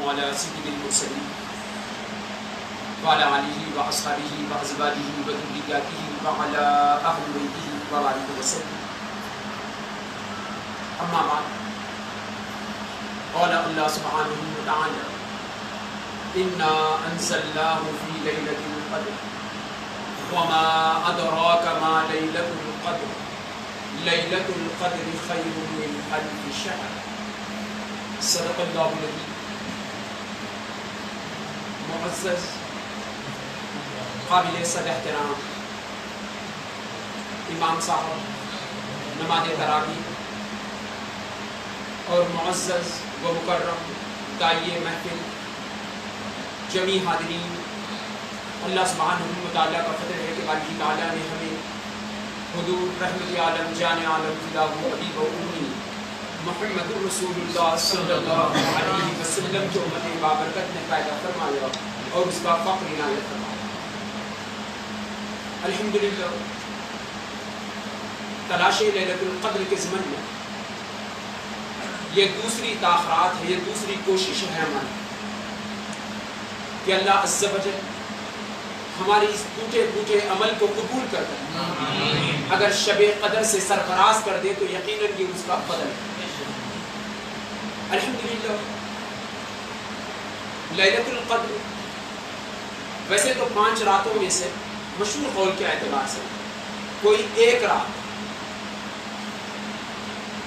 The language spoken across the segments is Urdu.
على سيد المرسلين وعلى آله وأصحابه وأزواجه وذرياته وعلى أهل بيته وبارك وسلم. أما بعد، قال الله سبحانه وتعالى: إنا أنزلناه في ليلة القدر وما أدراك ما ليلة القدر ليلة القدر خير من ألف شهر. صدق الله العظيم. معزز قابل صد احترام امام صاحب نماز تراویح اور معزز و مکرم داعی محفل، جمیع حاضرین، اللہ سبحانہ و تعالیٰ کا فضل ہے کہ باری تعالیٰ نے ہمیں حضور رحمت عالم جان عالم فدا و حبیب و امی محمد رسول اللہ صلی اللہ علیہ وسلم کی امت بابرکت نے پیدا فرمایا اور اس کا فخر عنایت فرمایا۔ الحمدللہ تلاش لیلۃ القدر کے ضمن میں یہ دوسری تاخرات ہے، یہ دوسری کوشش ہے ہماری کہ اللہ عز و جل ہماری اس ٹوٹے پھوٹے عمل کو قبول کر دے، اگر شب قدر سے سرفراز کر دے تو یقیناً یہ اس کا فضل ہے۔ الحمدللہ لیلۃ القدر ویسے تو 5 راتوں میں سے مشہور قول کے اعتبار سے کوئی ایک رات،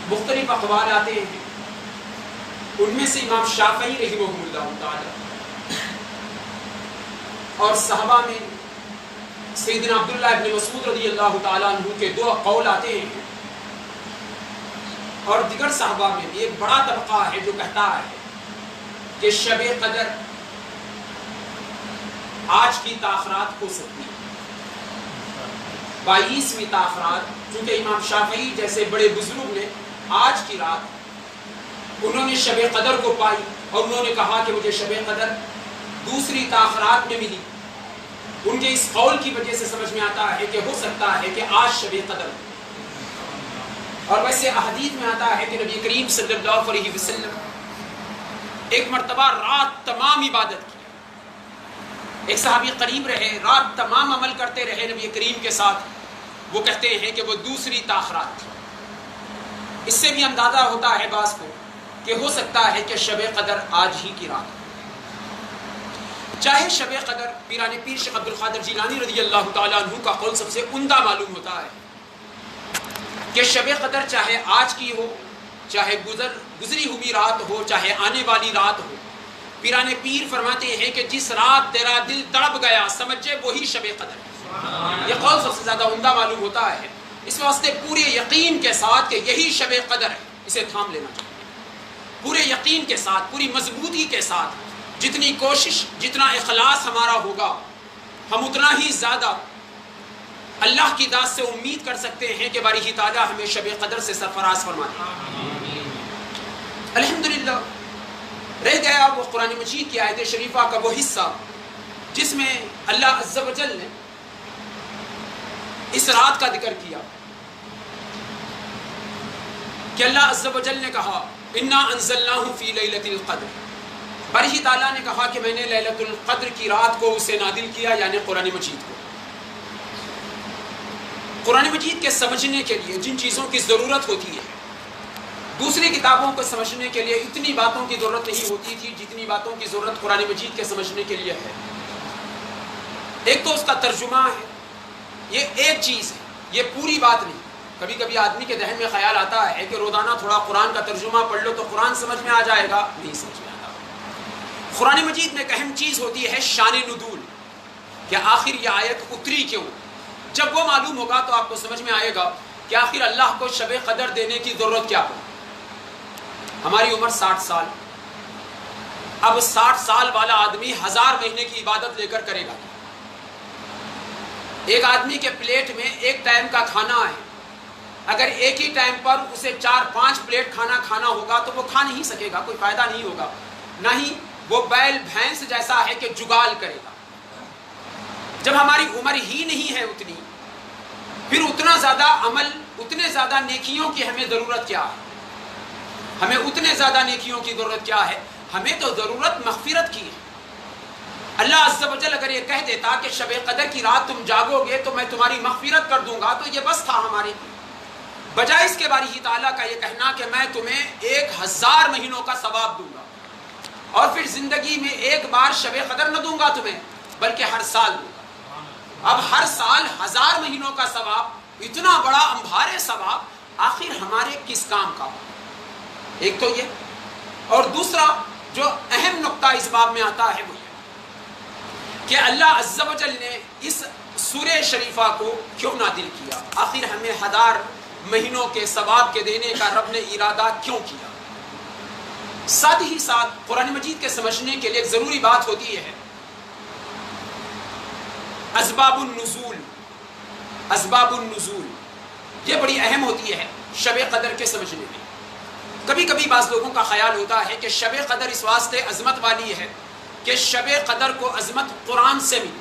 مختلف اقوال آتے ہیں، ان میں سے امام شافعی رحمہ اللہ تعالی اور صحابہ میں سیدنا عبداللہ ابن مسعود رضی اللہ تعالیٰ عنہ کے 2 قول آتے ہیں، اور دیگر صحابہ میں بھی ایک بڑا طبقہ ہے جو کہتا ہے کہ شب قدر آج کی تاخرات ہو سکتی ہے، 22ویں تاخرات، چونکہ امام شافعی جیسے بڑے بزرگ نے آج کی رات انہوں نے شب قدر کو پائی اور انہوں نے کہا کہ مجھے شب قدر دوسری تاخرات میں ملی۔ ان کے اس قول کی وجہ سے سمجھ میں آتا ہے کہ ہو سکتا ہے کہ آج شب قدر، اور ویسے احادیث میں آتا ہے کہ نبی کریم صلی اللہ علیہ وسلم ایک مرتبہ رات تمام عبادت کی، ایک صحابی قریب رہے، رات تمام عمل کرتے رہے نبی کریم کے ساتھ، وہ کہتے ہیں کہ وہ دوسری تاخرات تھی۔ اس سے بھی اندازہ ہوتا ہے بعض کو کہ ہو سکتا ہے کہ شب قدر آج ہی کی رات، چاہے شب قدر پیران پیر شیخ عبد القادر جیلانی رضی اللہ تعالیٰ عنہ کا قول سب سے عمدہ معلوم ہوتا ہے کہ شب قدر چاہے آج کی ہو، چاہے گزری ہوئی رات ہو، چاہے آنے والی رات ہو، پیران پیر فرماتے ہیں کہ جس رات تیرا دل تڑپ گیا سمجھے وہی شب قدر ہے۔ یہ قول سب سے زیادہ عمدہ معلوم ہوتا ہے، اس واسطے پورے یقین کے ساتھ کہ یہی شب قدر ہے اسے تھام لینا چاہیے، پورے یقین کے ساتھ، پوری مضبوطی کے ساتھ، جتنی کوشش، جتنا اخلاص ہمارا ہوگا ہم اتنا ہی زیادہ اللہ کی ذات سے امید کر سکتے ہیں کہ باری تعالیٰ ہمیں شب قدر سے سرفراز فرما دے۔ الحمدللہ رہ گیا وہ قرآن مجید کی آیت شریفہ کا وہ حصہ جس میں اللہ عز و جل نے اس رات کا ذکر کیا کہ اللہ عز و جل نے کہا انا انزلناہ فی لیلۃ القدر، باری تعالیٰ نے کہا کہ میں نے لیلۃ القدر کی رات کو اسے نازل کیا، یعنی قرآن مجید کو۔ قرآن مجید کے سمجھنے کے لیے جن چیزوں کی ضرورت ہوتی ہے، دوسری کتابوں کو سمجھنے کے لیے اتنی باتوں کی ضرورت نہیں ہوتی تھی جتنی باتوں کی ضرورت قرآن مجید کے سمجھنے کے لیے ہے۔ ایک تو اس کا ترجمہ ہے، یہ ایک چیز ہے، یہ پوری بات نہیں۔ کبھی کبھی آدمی کے ذہن میں خیال آتا ہے کہ روزانہ تھوڑا قرآن کا ترجمہ پڑھ لو تو قرآن سمجھ میں آ جائے گا، نہیں سمجھ میں آتا۔ قرآن مجید میں ایک اہم چیز ہوتی ہے شان نزول، کہ آخر یہ آیت اتری کیوں۔ جب وہ معلوم ہوگا تو آپ کو سمجھ میں آئے گا کہ آخر اللہ کو شب قدر دینے کی ضرورت کیا پڑی۔ ہماری عمر 60 سال، اب 60 سال والا آدمی 1000 مہینے کی عبادت لے کر کرے گا۔ ایک آدمی کے پلیٹ میں ایک ٹائم کا کھانا ہے، اگر ایک ہی ٹائم پر اسے 4-5 پلیٹ کھانا کھانا ہوگا تو وہ کھا نہیں سکے گا، کوئی فائدہ نہیں ہوگا، نہ ہی وہ بیل بھینس جیسا ہے کہ جگال کرے گا۔ جب ہماری عمر ہی نہیں ہے اتنی، پھر اتنا زیادہ عمل، اتنے زیادہ نیکیوں کی ہمیں ضرورت کیا ہے؟ ہمیں اتنے زیادہ نیکیوں کی ضرورت کیا ہے ہمیں تو ضرورت مغفرت کی ہے. اللہ عز و جل اگر یہ کہہ دیتا کہ شب قدر کی رات تم جاگو گے تو میں تمہاری مغفرت کر دوں گا تو یہ بس تھا ہمارے لیے. بجائے اس کے باری تعالیٰ کا یہ کہنا کہ میں تمہیں 1000 مہینوں کا ثواب دوں گا، اور پھر زندگی میں ایک بار شب قدر نہ دوں گا تمہیں بلکہ ہر سال دوں گا. اب ہر سال 1000 مہینوں کا ثواب، اتنا بڑا انبھارے ثواب آخر ہمارے کس کام کا؟ ایک تو یہ، اور دوسرا جو اہم نقطہ اس باب میں آتا ہے وہ یہ کہ اللہ عز و جل نے اس سورہ شریفہ کو کیوں نازل کیا؟ آخر ہمیں 1000 مہینوں کے ثواب کے دینے کا رب نے ارادہ کیوں کیا؟ ساتھ ہی ساتھ قرآن مجید کے سمجھنے کے لیے ایک ضروری بات ہوتی ہے اسباب النزول. اسباب النزول یہ بڑی اہم ہوتی ہے شب قدر کے سمجھنے میں. کبھی کبھی بعض لوگوں کا خیال ہوتا ہے کہ شب قدر اس واسطے عظمت والی ہے کہ شب قدر کو عظمت قرآن سے ملی.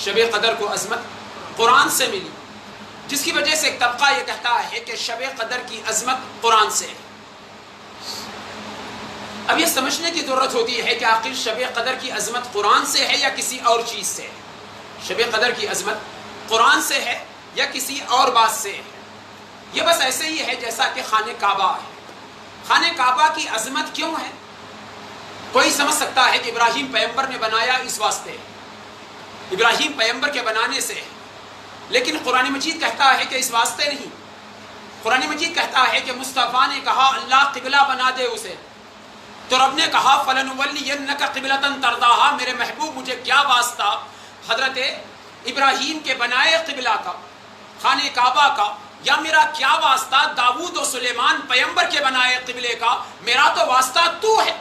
شب قدر کو عظمت قرآن سے ملی، جس کی وجہ سے ایک طبقہ یہ کہتا ہے کہ شب قدر کی عظمت قرآن سے ہے. اب یہ سمجھنے کی ضرورت ہوتی ہے کہ آخر شب قدر کی عظمت قرآن سے ہے یا کسی اور چیز سے ہے؟ شب قدر کی عظمت قرآن سے ہے یا کسی اور بات سے ہے؟ یہ بس ایسے ہی ہے جیسا کہ خانہ کعبہ ہے. خانہ کعبہ کی عظمت کیوں ہے؟ کوئی سمجھ سکتا ہے کہ ابراہیم پیغمبر نے بنایا اس واسطے ہے، ابراہیم پیغمبر کے بنانے سے ہے. لیکن قرآن مجید کہتا ہے کہ اس واسطے نہیں. قرآن مجید کہتا ہے کہ مصطفیٰ نے کہا اللہ قبلہ بنا دے اسے، تو رب نے کہا فَلَنُوَلِّيَنَّكَ قِبْلَةً تَرْضَاهَا. میرے محبوب مجھے کیا واسطہ حضرت ابراہیم کے بنائے قبلہ کا، خانہ کعبہ کا، یا میرا کیا واسطہ داؤد و سلیمان پیغمبر کے بنائے قبلے کا؟ میرا تو واسطہ تو ہے.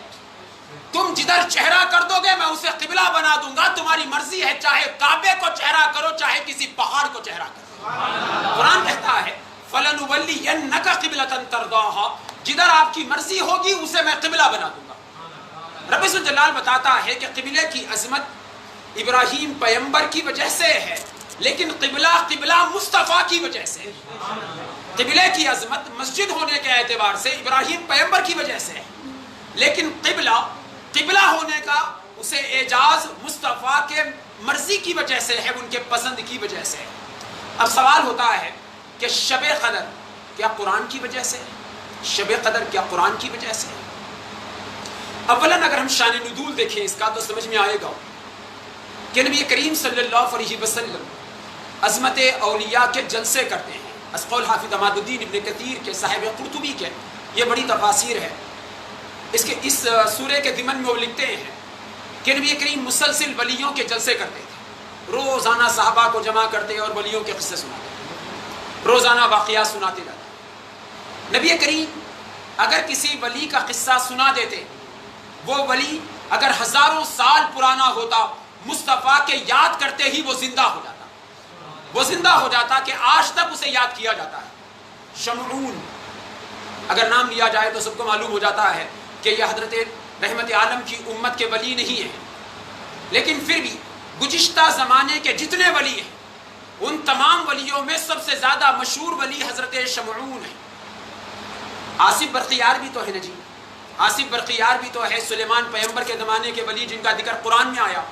تم جدھر چہرہ کر دو گے میں اسے قبلہ بنا دوں گا. تمہاری مرضی ہے، چاہے کعبے کو چہرہ کرو چاہے کسی پہاڑ کو چہرہ کرو. قرآن کہتا ہے فَلَنُوَلِّيَنَّكَ قِبْلَةً تَرْضَاهَا. جدھر آپ کی مرضی ہوگی اسے میں قبلہ بنا دوں گا. رب عزت جلال بتاتا ہے کہ قبلے کی عظمت ابراہیم پیغمبر کی وجہ سے ہے، لیکن قبلہ مصطفیٰ کی وجہ سے. قبلے کی عظمت مسجد ہونے کے اعتبار سے ابراہیم پیغمبر کی وجہ سے ہے، لیکن قبلہ ہونے کا اسے اعجاز مصطفیٰ کے مرضی کی وجہ سے ہے، ان کے پسند کی وجہ سے ہے. اب سوال ہوتا ہے کہ شب قدر کیا قرآن کی وجہ سے ہے؟ شب قدر کیا قرآن کی وجہ سے ہے؟ اولاً اگر ہم شان نزول دیکھیں اس کا تو سمجھ میں آئے گا کہ نبی کریم صلی اللہ علیہ وسلم عظمت اولیاء کے جلسے کرتے ہیں. از قول حافظ عماد الدین ابن کثیر کے، صاحب قرطبی کے، یہ بڑی تفاسیر ہے. اس سورے کے ضمن میں وہ لکھتے ہیں کہ نبی کریم مسلسل ولیوں کے جلسے کرتے تھے. روزانہ صحابہ کو جمع کرتے اور ولیوں کے قصے سناتے، روزانہ واقعات سناتے جاتے. نبی کریم اگر کسی ولی کا قصہ سنا دیتے، وہ ولی اگر ہزاروں سال پرانا ہوتا، مصطفیٰ کے یاد کرتے ہی وہ زندہ ہو جاتا. وہ زندہ ہو جاتا کہ آج تک اسے یاد کیا جاتا ہے. شمعون اگر نام لیا جائے تو سب کو معلوم ہو جاتا ہے کہ یہ حضرت رحمت عالم کی امت کے ولی نہیں ہیں، لیکن پھر بھی گزشتہ زمانے کے جتنے ولی ہیں ان تمام ولیوں میں سب سے زیادہ مشہور ولی حضرت شمعون ہیں. آصف برقیار بھی تو ہے نا جی، آصف برقیار بھی تو ہے سلیمان پیغمبر کے زمانے کے ولی جن کا ذکر قرآن میں آیا.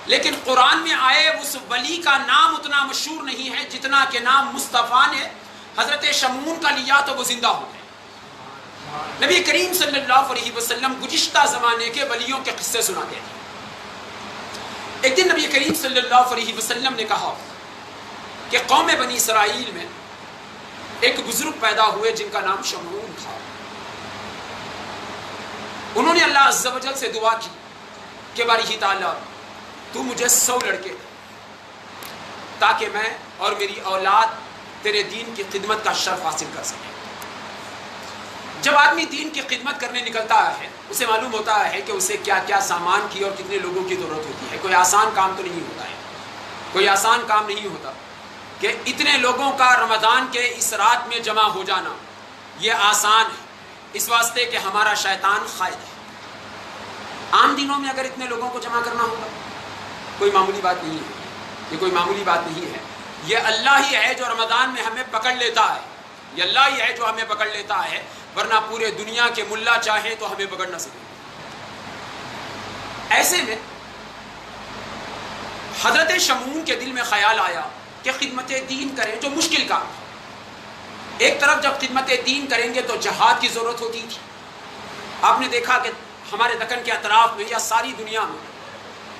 لیکن قرآن میں آئے اس ولی کا نام اتنا مشہور نہیں ہے جتنا کہ نام مصطفیٰ نے حضرت شمعون کا لیا تو وہ زندہ ہو گئے. نبی کریم صلی اللہ علیہ وسلم گزشتہ زمانے کے ولیوں کے قصے سناتے ہیں. ایک دن نبی کریم صلی اللہ علیہ وسلم نے کہا کہ قوم بنی اسرائیل میں ایک بزرگ پیدا ہوئے جن کا نام شمعون تھا. انہوں نے اللہ عز و جل سے دعا کی کہ باری تعالیٰ تو مجھے 100 لڑکے دے تاکہ میں اور میری اولاد تیرے دین کی خدمت کا شرف حاصل کر سکے. جب آدمی دین کی خدمت کرنے نکلتا ہے اسے معلوم ہوتا ہے کہ اسے کیا کیا سامان کی اور کتنے لوگوں کی ضرورت ہوتی ہے. کوئی آسان کام تو نہیں ہوتا ہے، کوئی آسان کام نہیں ہوتا کہ اتنے لوگوں کا رمضان کے اس رات میں جمع ہو جانا یہ آسان ہے، اس واسطے کہ ہمارا شیطان قائد ہے. عام دنوں میں اگر اتنے لوگوں کو جمع کرنا ہوگا کوئی معمولی بات نہیں ہے، یہ کوئی معمولی بات نہیں ہے. یہ اللہ ہی ہے جو رمضان میں ہمیں پکڑ لیتا ہے، یہ اللہ ہی ہے جو ہمیں پکڑ لیتا ہے، ورنہ پورے دنیا کے ملا چاہیں تو ہمیں پکڑ نہ سکیں. ایسے میں حضرت شمعون کے دل میں خیال آیا کہ خدمت دین کریں، جو مشکل کام تھا۔ ایک طرف جب خدمت دین کریں گے تو جہاد کی ضرورت ہوتی تھی۔ آپ نے دیکھا کہ ہمارے دکن کے اطراف میں یا ساری دنیا میں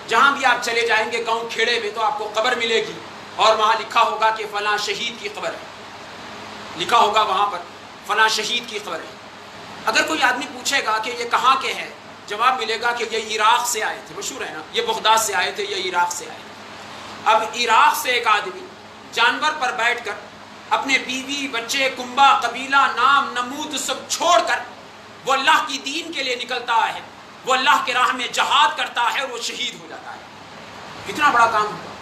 جہاں بھی آپ چلے جائیں گے گاؤں کھیڑے میں تو آپ کو قبر ملے گی اور وہاں لکھا ہوگا کہ فلاں شہید کی قبر ہے، لکھا ہوگا وہاں پر فلاں شہید کی قبر ہے۔ اگر کوئی آدمی پوچھے گا کہ یہ کہاں کے ہے، جواب ملے گا کہ یہ عراق سے آئے تھے، مشہور ہے نا، یہ بغداد سے آئے تھے، یہ عراق سے آئے تھے۔ اب عراق سے ایک آدمی جانور پر بیٹھ کر اپنے بیوی بچے کنبہ قبیلہ نام نمود سب چھوڑ کر وہ اللہ کی دین کے لیے نکلتا ہے، وہ اللہ کے راہ میں جہاد کرتا ہے اور وہ شہید ہو جاتا ہے۔ کتنا بڑا کام ہوگا۔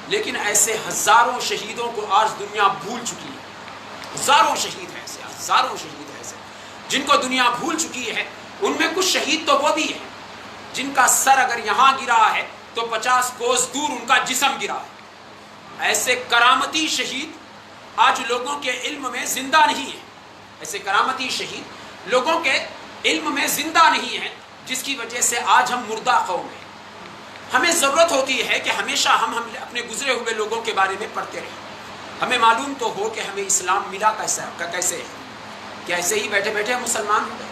لیکن ایسے ہزاروں شہیدوں کو آج دنیا بھول چکی ہے، ہزاروں شہید ہیں ایسے، ہزاروں شہید ہیں ایسے جن کو دنیا بھول چکی ہے۔ ان میں کچھ شہید تو وہ بھی ہیں جن کا سر اگر یہاں گرا ہے تو 50 کوس دور ان کا جسم گرا ہے۔ ایسے کرامتی شہید آج لوگوں کے علم میں زندہ نہیں ہیں، ایسے کرامتی شہید لوگوں کے علم میں زندہ نہیں ہیں، جس کی وجہ سے آج ہم مردہ قوم ہیں۔ ہمیں ضرورت ہوتی ہے کہ ہمیشہ ہم اپنے گزرے ہوئے لوگوں کے بارے میں پڑھتے رہیں، ہمیں معلوم تو ہو کہ ہمیں اسلام ملا کیسے ہے، کہ ایسے ہی بیٹھے بیٹھے ہم مسلمان ہو گئے۔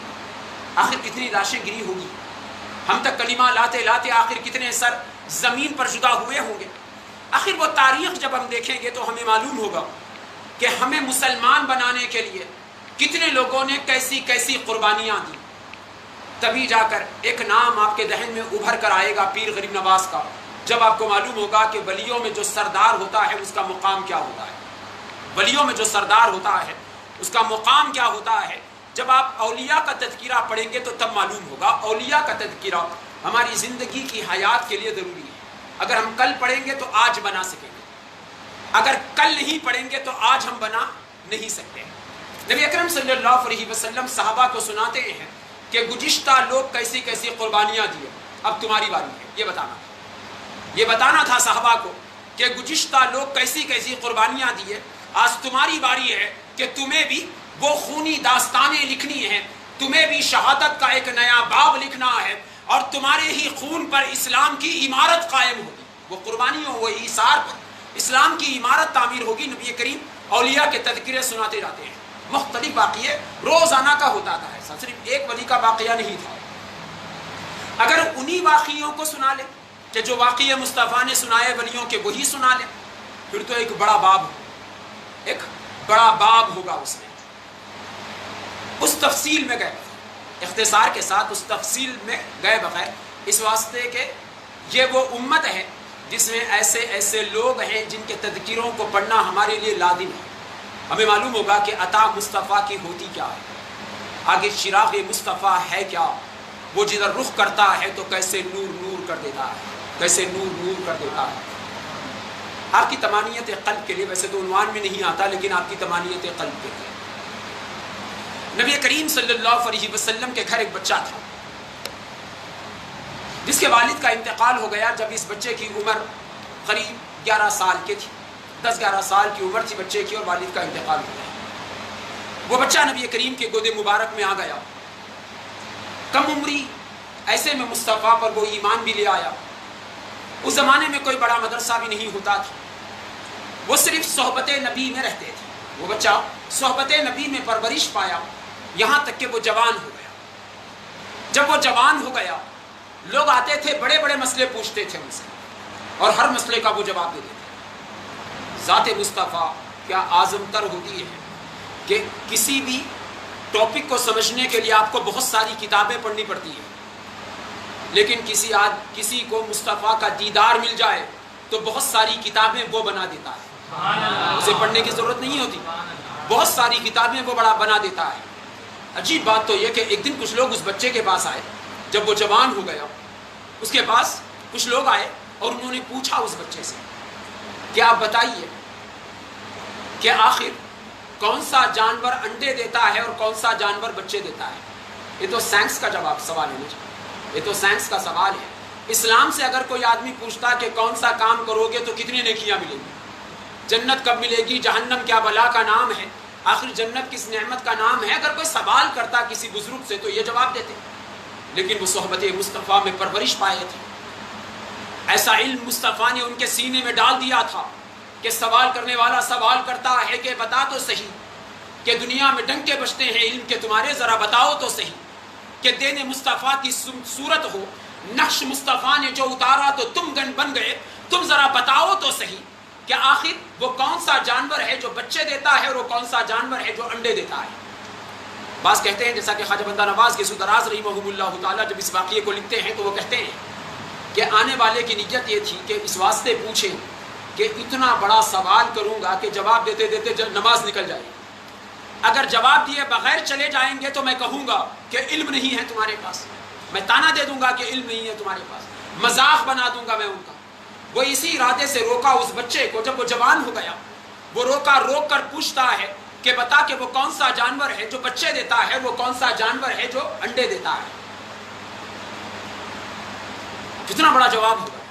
آخر کتنی لاشیں گری ہوگی، ہم تک کلمہ لاتے لاتے آخر کتنے سر زمین پر جدا ہوئے ہوں گے۔ آخر وہ تاریخ جب ہم دیکھیں گے تو ہمیں معلوم ہوگا کہ ہمیں مسلمان بنانے کے لیے کتنے لوگوں نے کیسی کیسی قربانیاں دی۔ تبھی جا کر ایک نام آپ کے ذہن میں ابھر کر آئے گا پیر غریب نواز کا، جب آپ کو معلوم ہوگا کہ ولیوں میں جو سردار ہوتا ہے اس کا مقام کیا ہوتا ہے، ولیوں میں جو سردار ہوتا ہے اس کا مقام کیا ہوتا ہے۔ جب آپ اولیاء کا تذکرہ پڑھیں گے تو تب معلوم ہوگا۔ اولیاء کا تذکرہ ہماری زندگی کی حیات کے لیے ضروری ہے۔ اگر ہم کل پڑھیں گے تو آج بنا سکیں گے، اگر کل نہیں پڑھیں گے تو آج ہم بنا نہیں سکتے۔ نبی اکرم صلی اللہ علیہ وسلم صحابہ کو سناتے ہیں کہ گزشتہ لوگ کیسی کیسی قربانیاں دیے، اب تمہاری باری ہے یہ بتانا تھا صحابہ کو کہ گزشتہ لوگ کیسی کیسی قربانیاں دیے، آج تمہاری باری ہے کہ تمہیں بھی وہ خونی داستانیں لکھنی ہیں، تمہیں بھی شہادت کا ایک نیا باب لکھنا ہے، اور تمہارے ہی خون پر اسلام کی عمارت قائم ہوگی۔ وہ قربانیوں وہ ایثار پر اسلام کی عمارت تعمیر ہوگی۔ نبی کریم اولیاء کے تذکرے سناتے جاتے ہیں، مختلف واقعے روزانہ کا ہوتا تھا، ایسا صرف ایک ولی کا واقعہ نہیں تھا۔ اگر انہی واقعوں کو سنا لیں کہ جو واقعے مصطفیٰ نے سنائے ولیوں کے وہی سنا لیں، پھر تو ایک بڑا باب ہوگا اس میں۔ اس تفصیل میں گئے اختصار کے ساتھ اس تفصیل میں گئے بغیر، اس واسطے کہ یہ وہ امت ہے جس میں ایسے ایسے لوگ ہیں جن کے تذکروں کو پڑھنا ہمارے لیے لازم ہے۔ ہمیں معلوم ہوگا کہ عطا مصطفیٰ کی ہوتی کیا ہے، آگے چراغ مصطفیٰ ہے کیا، وہ جدھر رخ کرتا ہے تو کیسے نور نور کر دیتا ہے، کیسے نور نور کر دیتا ہے۔ آپ کی تمانیت قلب کے لیے، ویسے تو عنوان میں نہیں آتا لیکن آپ کی تمانیت قلب کے لیے، نبی کریم صلی اللہ علیہ وسلم کے گھر ایک بچہ تھا جس کے والد کا انتقال ہو گیا جب اس بچے کی عمر قریب 11 سال کی تھی، 10-11 سال کی عمر تھی بچے کی، اور والد کا انتقال ہو گیا۔ وہ بچہ نبی کریم کے گود مبارک میں آ گیا، کم عمری، ایسے میں مصطفیٰ پر وہ ایمان بھی لے آیا۔ اس زمانے میں کوئی بڑا مدرسہ بھی نہیں ہوتا تھا، وہ صرف صحبت نبی میں رہتے تھے۔ وہ بچہ صحبت نبی میں پرورش پایا یہاں تک کہ وہ جوان ہو گیا۔ جب وہ جوان ہو گیا، لوگ آتے تھے بڑے بڑے مسئلے پوچھتے تھے ان سے، اور ہر مسئلے کا وہ جواب دے دیتے۔ ذات مصطفیٰ کیا اعظم تر ہوتی ہے کہ کسی بھی ٹاپک کو سمجھنے کے لیے آپ کو بہت ساری کتابیں پڑھنی پڑتی ہیں، لیکن کسی کو مصطفیٰ کا دیدار مل جائے تو بہت ساری کتابیں وہ بنا دیتا ہے، اسے پڑھنے کی ضرورت نہیں ہوتی، بہت ساری کتابیں وہ بڑا بنا دیتا ہے۔ عجیب بات تو یہ کہ ایک دن کچھ لوگ اس بچے کے پاس آئے، جب وہ جوان ہو گیا اس کے پاس کچھ لوگ آئے اور انہوں نے پوچھا اس بچے سے کہ آپ بتائیے کہ آخر کون سا جانور انڈے دیتا ہے اور کون سا جانور بچے دیتا ہے؟ یہ تو سائنس کا سوال ہے مجھے، یہ تو سائنس کا سوال ہے۔ اسلام سے اگر کوئی آدمی پوچھتا کہ کون سا کام کرو گے تو کتنی نیکیاں ملیں گی، جنت کب ملے گی، جہنم کیا بلا کا نام ہے، آخر جنت کس نعمت کا نام ہے، اگر کوئی سوال کرتا کسی بزرگ سے تو یہ جواب دیتے۔ لیکن وہ صحبت مصطفیٰ میں پرورش پائے تھے، ایسا علم مصطفیٰ نے ان کے سینے میں ڈال دیا تھا کہ سوال کرنے والا سوال کرتا ہے کہ بتا تو صحیح کہ دنیا میں ڈنکے بجتے ہیں علم کے تمہارے، ذرا بتاؤ تو صحیح کہ دین مصطفیٰ کی صورت ہو، نقش مصطفیٰ نے جو اتارا تو تم گن بن گئے، تم ذرا بتاؤ تو صحیح کہ آخر وہ کون سا جانور ہے جو بچے دیتا ہے اور وہ کون سا جانور ہے جو انڈے دیتا ہے۔ بعض کہتے ہیں جیسا کہ خواجہ بندہ نواز کے سدراز رحمہ اللہ تعالیٰ جب اس واقعے کو لکھتے ہیں تو وہ کہتے ہیں کہ آنے والے کی نیت یہ تھی کہ اس واسطے پوچھیں کہ اتنا بڑا سوال کروں گا کہ جواب دیتے دیتے نماز نکل جائے، اگر جواب دیے بغیر چلے جائیں گے تو میں کہوں گا کہ علم نہیں ہے تمہارے پاس، میں تانا دے دوں گا کہ علم نہیں ہے تمہارے پاس، مذاق بنا دوں گا میں ان کا۔ وہ اسی ارادے سے روکا اس بچے کو، جب وہ جوان ہو گیا وہ روک کر پوچھتا ہے کہ بتا کہ وہ کون سا جانور ہے جو بچے دیتا ہے، وہ کون سا جانور ہے جو انڈے دیتا ہے۔ کتنا بڑا جواب ہوگا،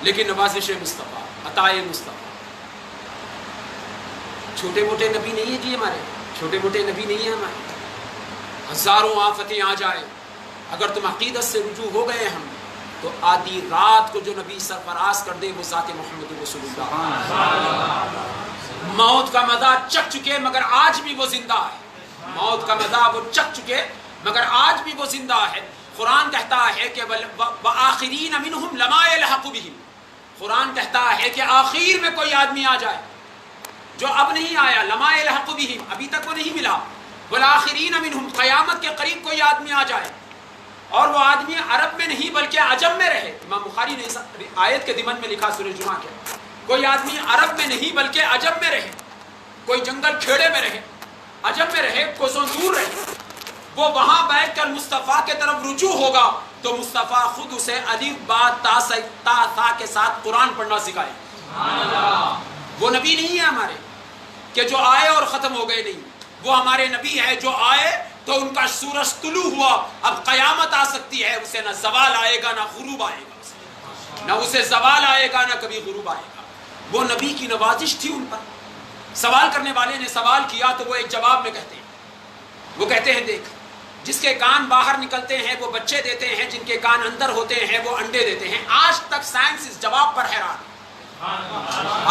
لیکن نوازش مصطفیٰ، عطائے مصطفیٰ، چھوٹے موٹے نبی نہیں ہیں جی ہمارے، چھوٹے موٹے نبی نہیں ہیں ہمارے۔ ہزاروں آفتیں آ جائے، اگر تم عقیدت سے رجوع ہو گئے ہم تو آدھی رات کو جو نبی سرفراز کر دے وہ ذات محمد رسول اللہ۔ موت کا مزہ چکھ چکے مگر آج بھی وہ زندہ ہے، موت کا مزہ وہ چکھ چکے مگر آج بھی وہ زندہ ہے۔ قرآن کہتا ہے کہ وآخرین منہم لما یلحق بہم، قرآن کہتا ہے کہ آخر میں کوئی آدمی آ جائے جو اب نہیں آیا، لما یلحق بہم، ابھی تک وہ نہیں ملا، والآخرین منہم، قیامت کے قریب کوئی آدمی آ جائے اور وہ آدمی عرب میں نہیں بلکہ عجم میں رہے۔ امام بخاری نے اس آیت کے ضمن میں لکھا سورہ جمعہ کے، کوئی آدمی عرب میں نہیں بلکہ عجم میں رہے، کوئی جنگل کھیڑے میں رہے، عجم میں رہے، کوسوں دور رہے، وہ وہاں بیٹھ کر مصطفیٰ کے طرف رجوع ہوگا تو مصطفیٰ خود اسے الف با تا ثا کے ساتھ قرآن پڑھنا سکھائے۔ وہ نبی نہیں ہے ہمارے کہ جو آئے اور ختم ہو گئے، نہیں، وہ ہمارے نبی ہے جو آئے تو ان کا سورج طلوع ہوا، اب قیامت آ سکتی ہے، اسے نہ زوال آئے گا نہ غروب آئے گا، نہ اسے زوال آئے گا نہ کبھی غروب آئے گا۔ وہ نبی کی نوازش تھی ان پر۔ سوال کرنے والے نے سوال کیا تو وہ ایک جواب میں کہتے ہیں، وہ کہتے ہیں دیکھ، جس کے کان باہر نکلتے ہیں وہ بچے دیتے ہیں، جن کے کان اندر ہوتے ہیں وہ انڈے دیتے ہیں۔ آج تک سائنس اس جواب پر حیران ہے،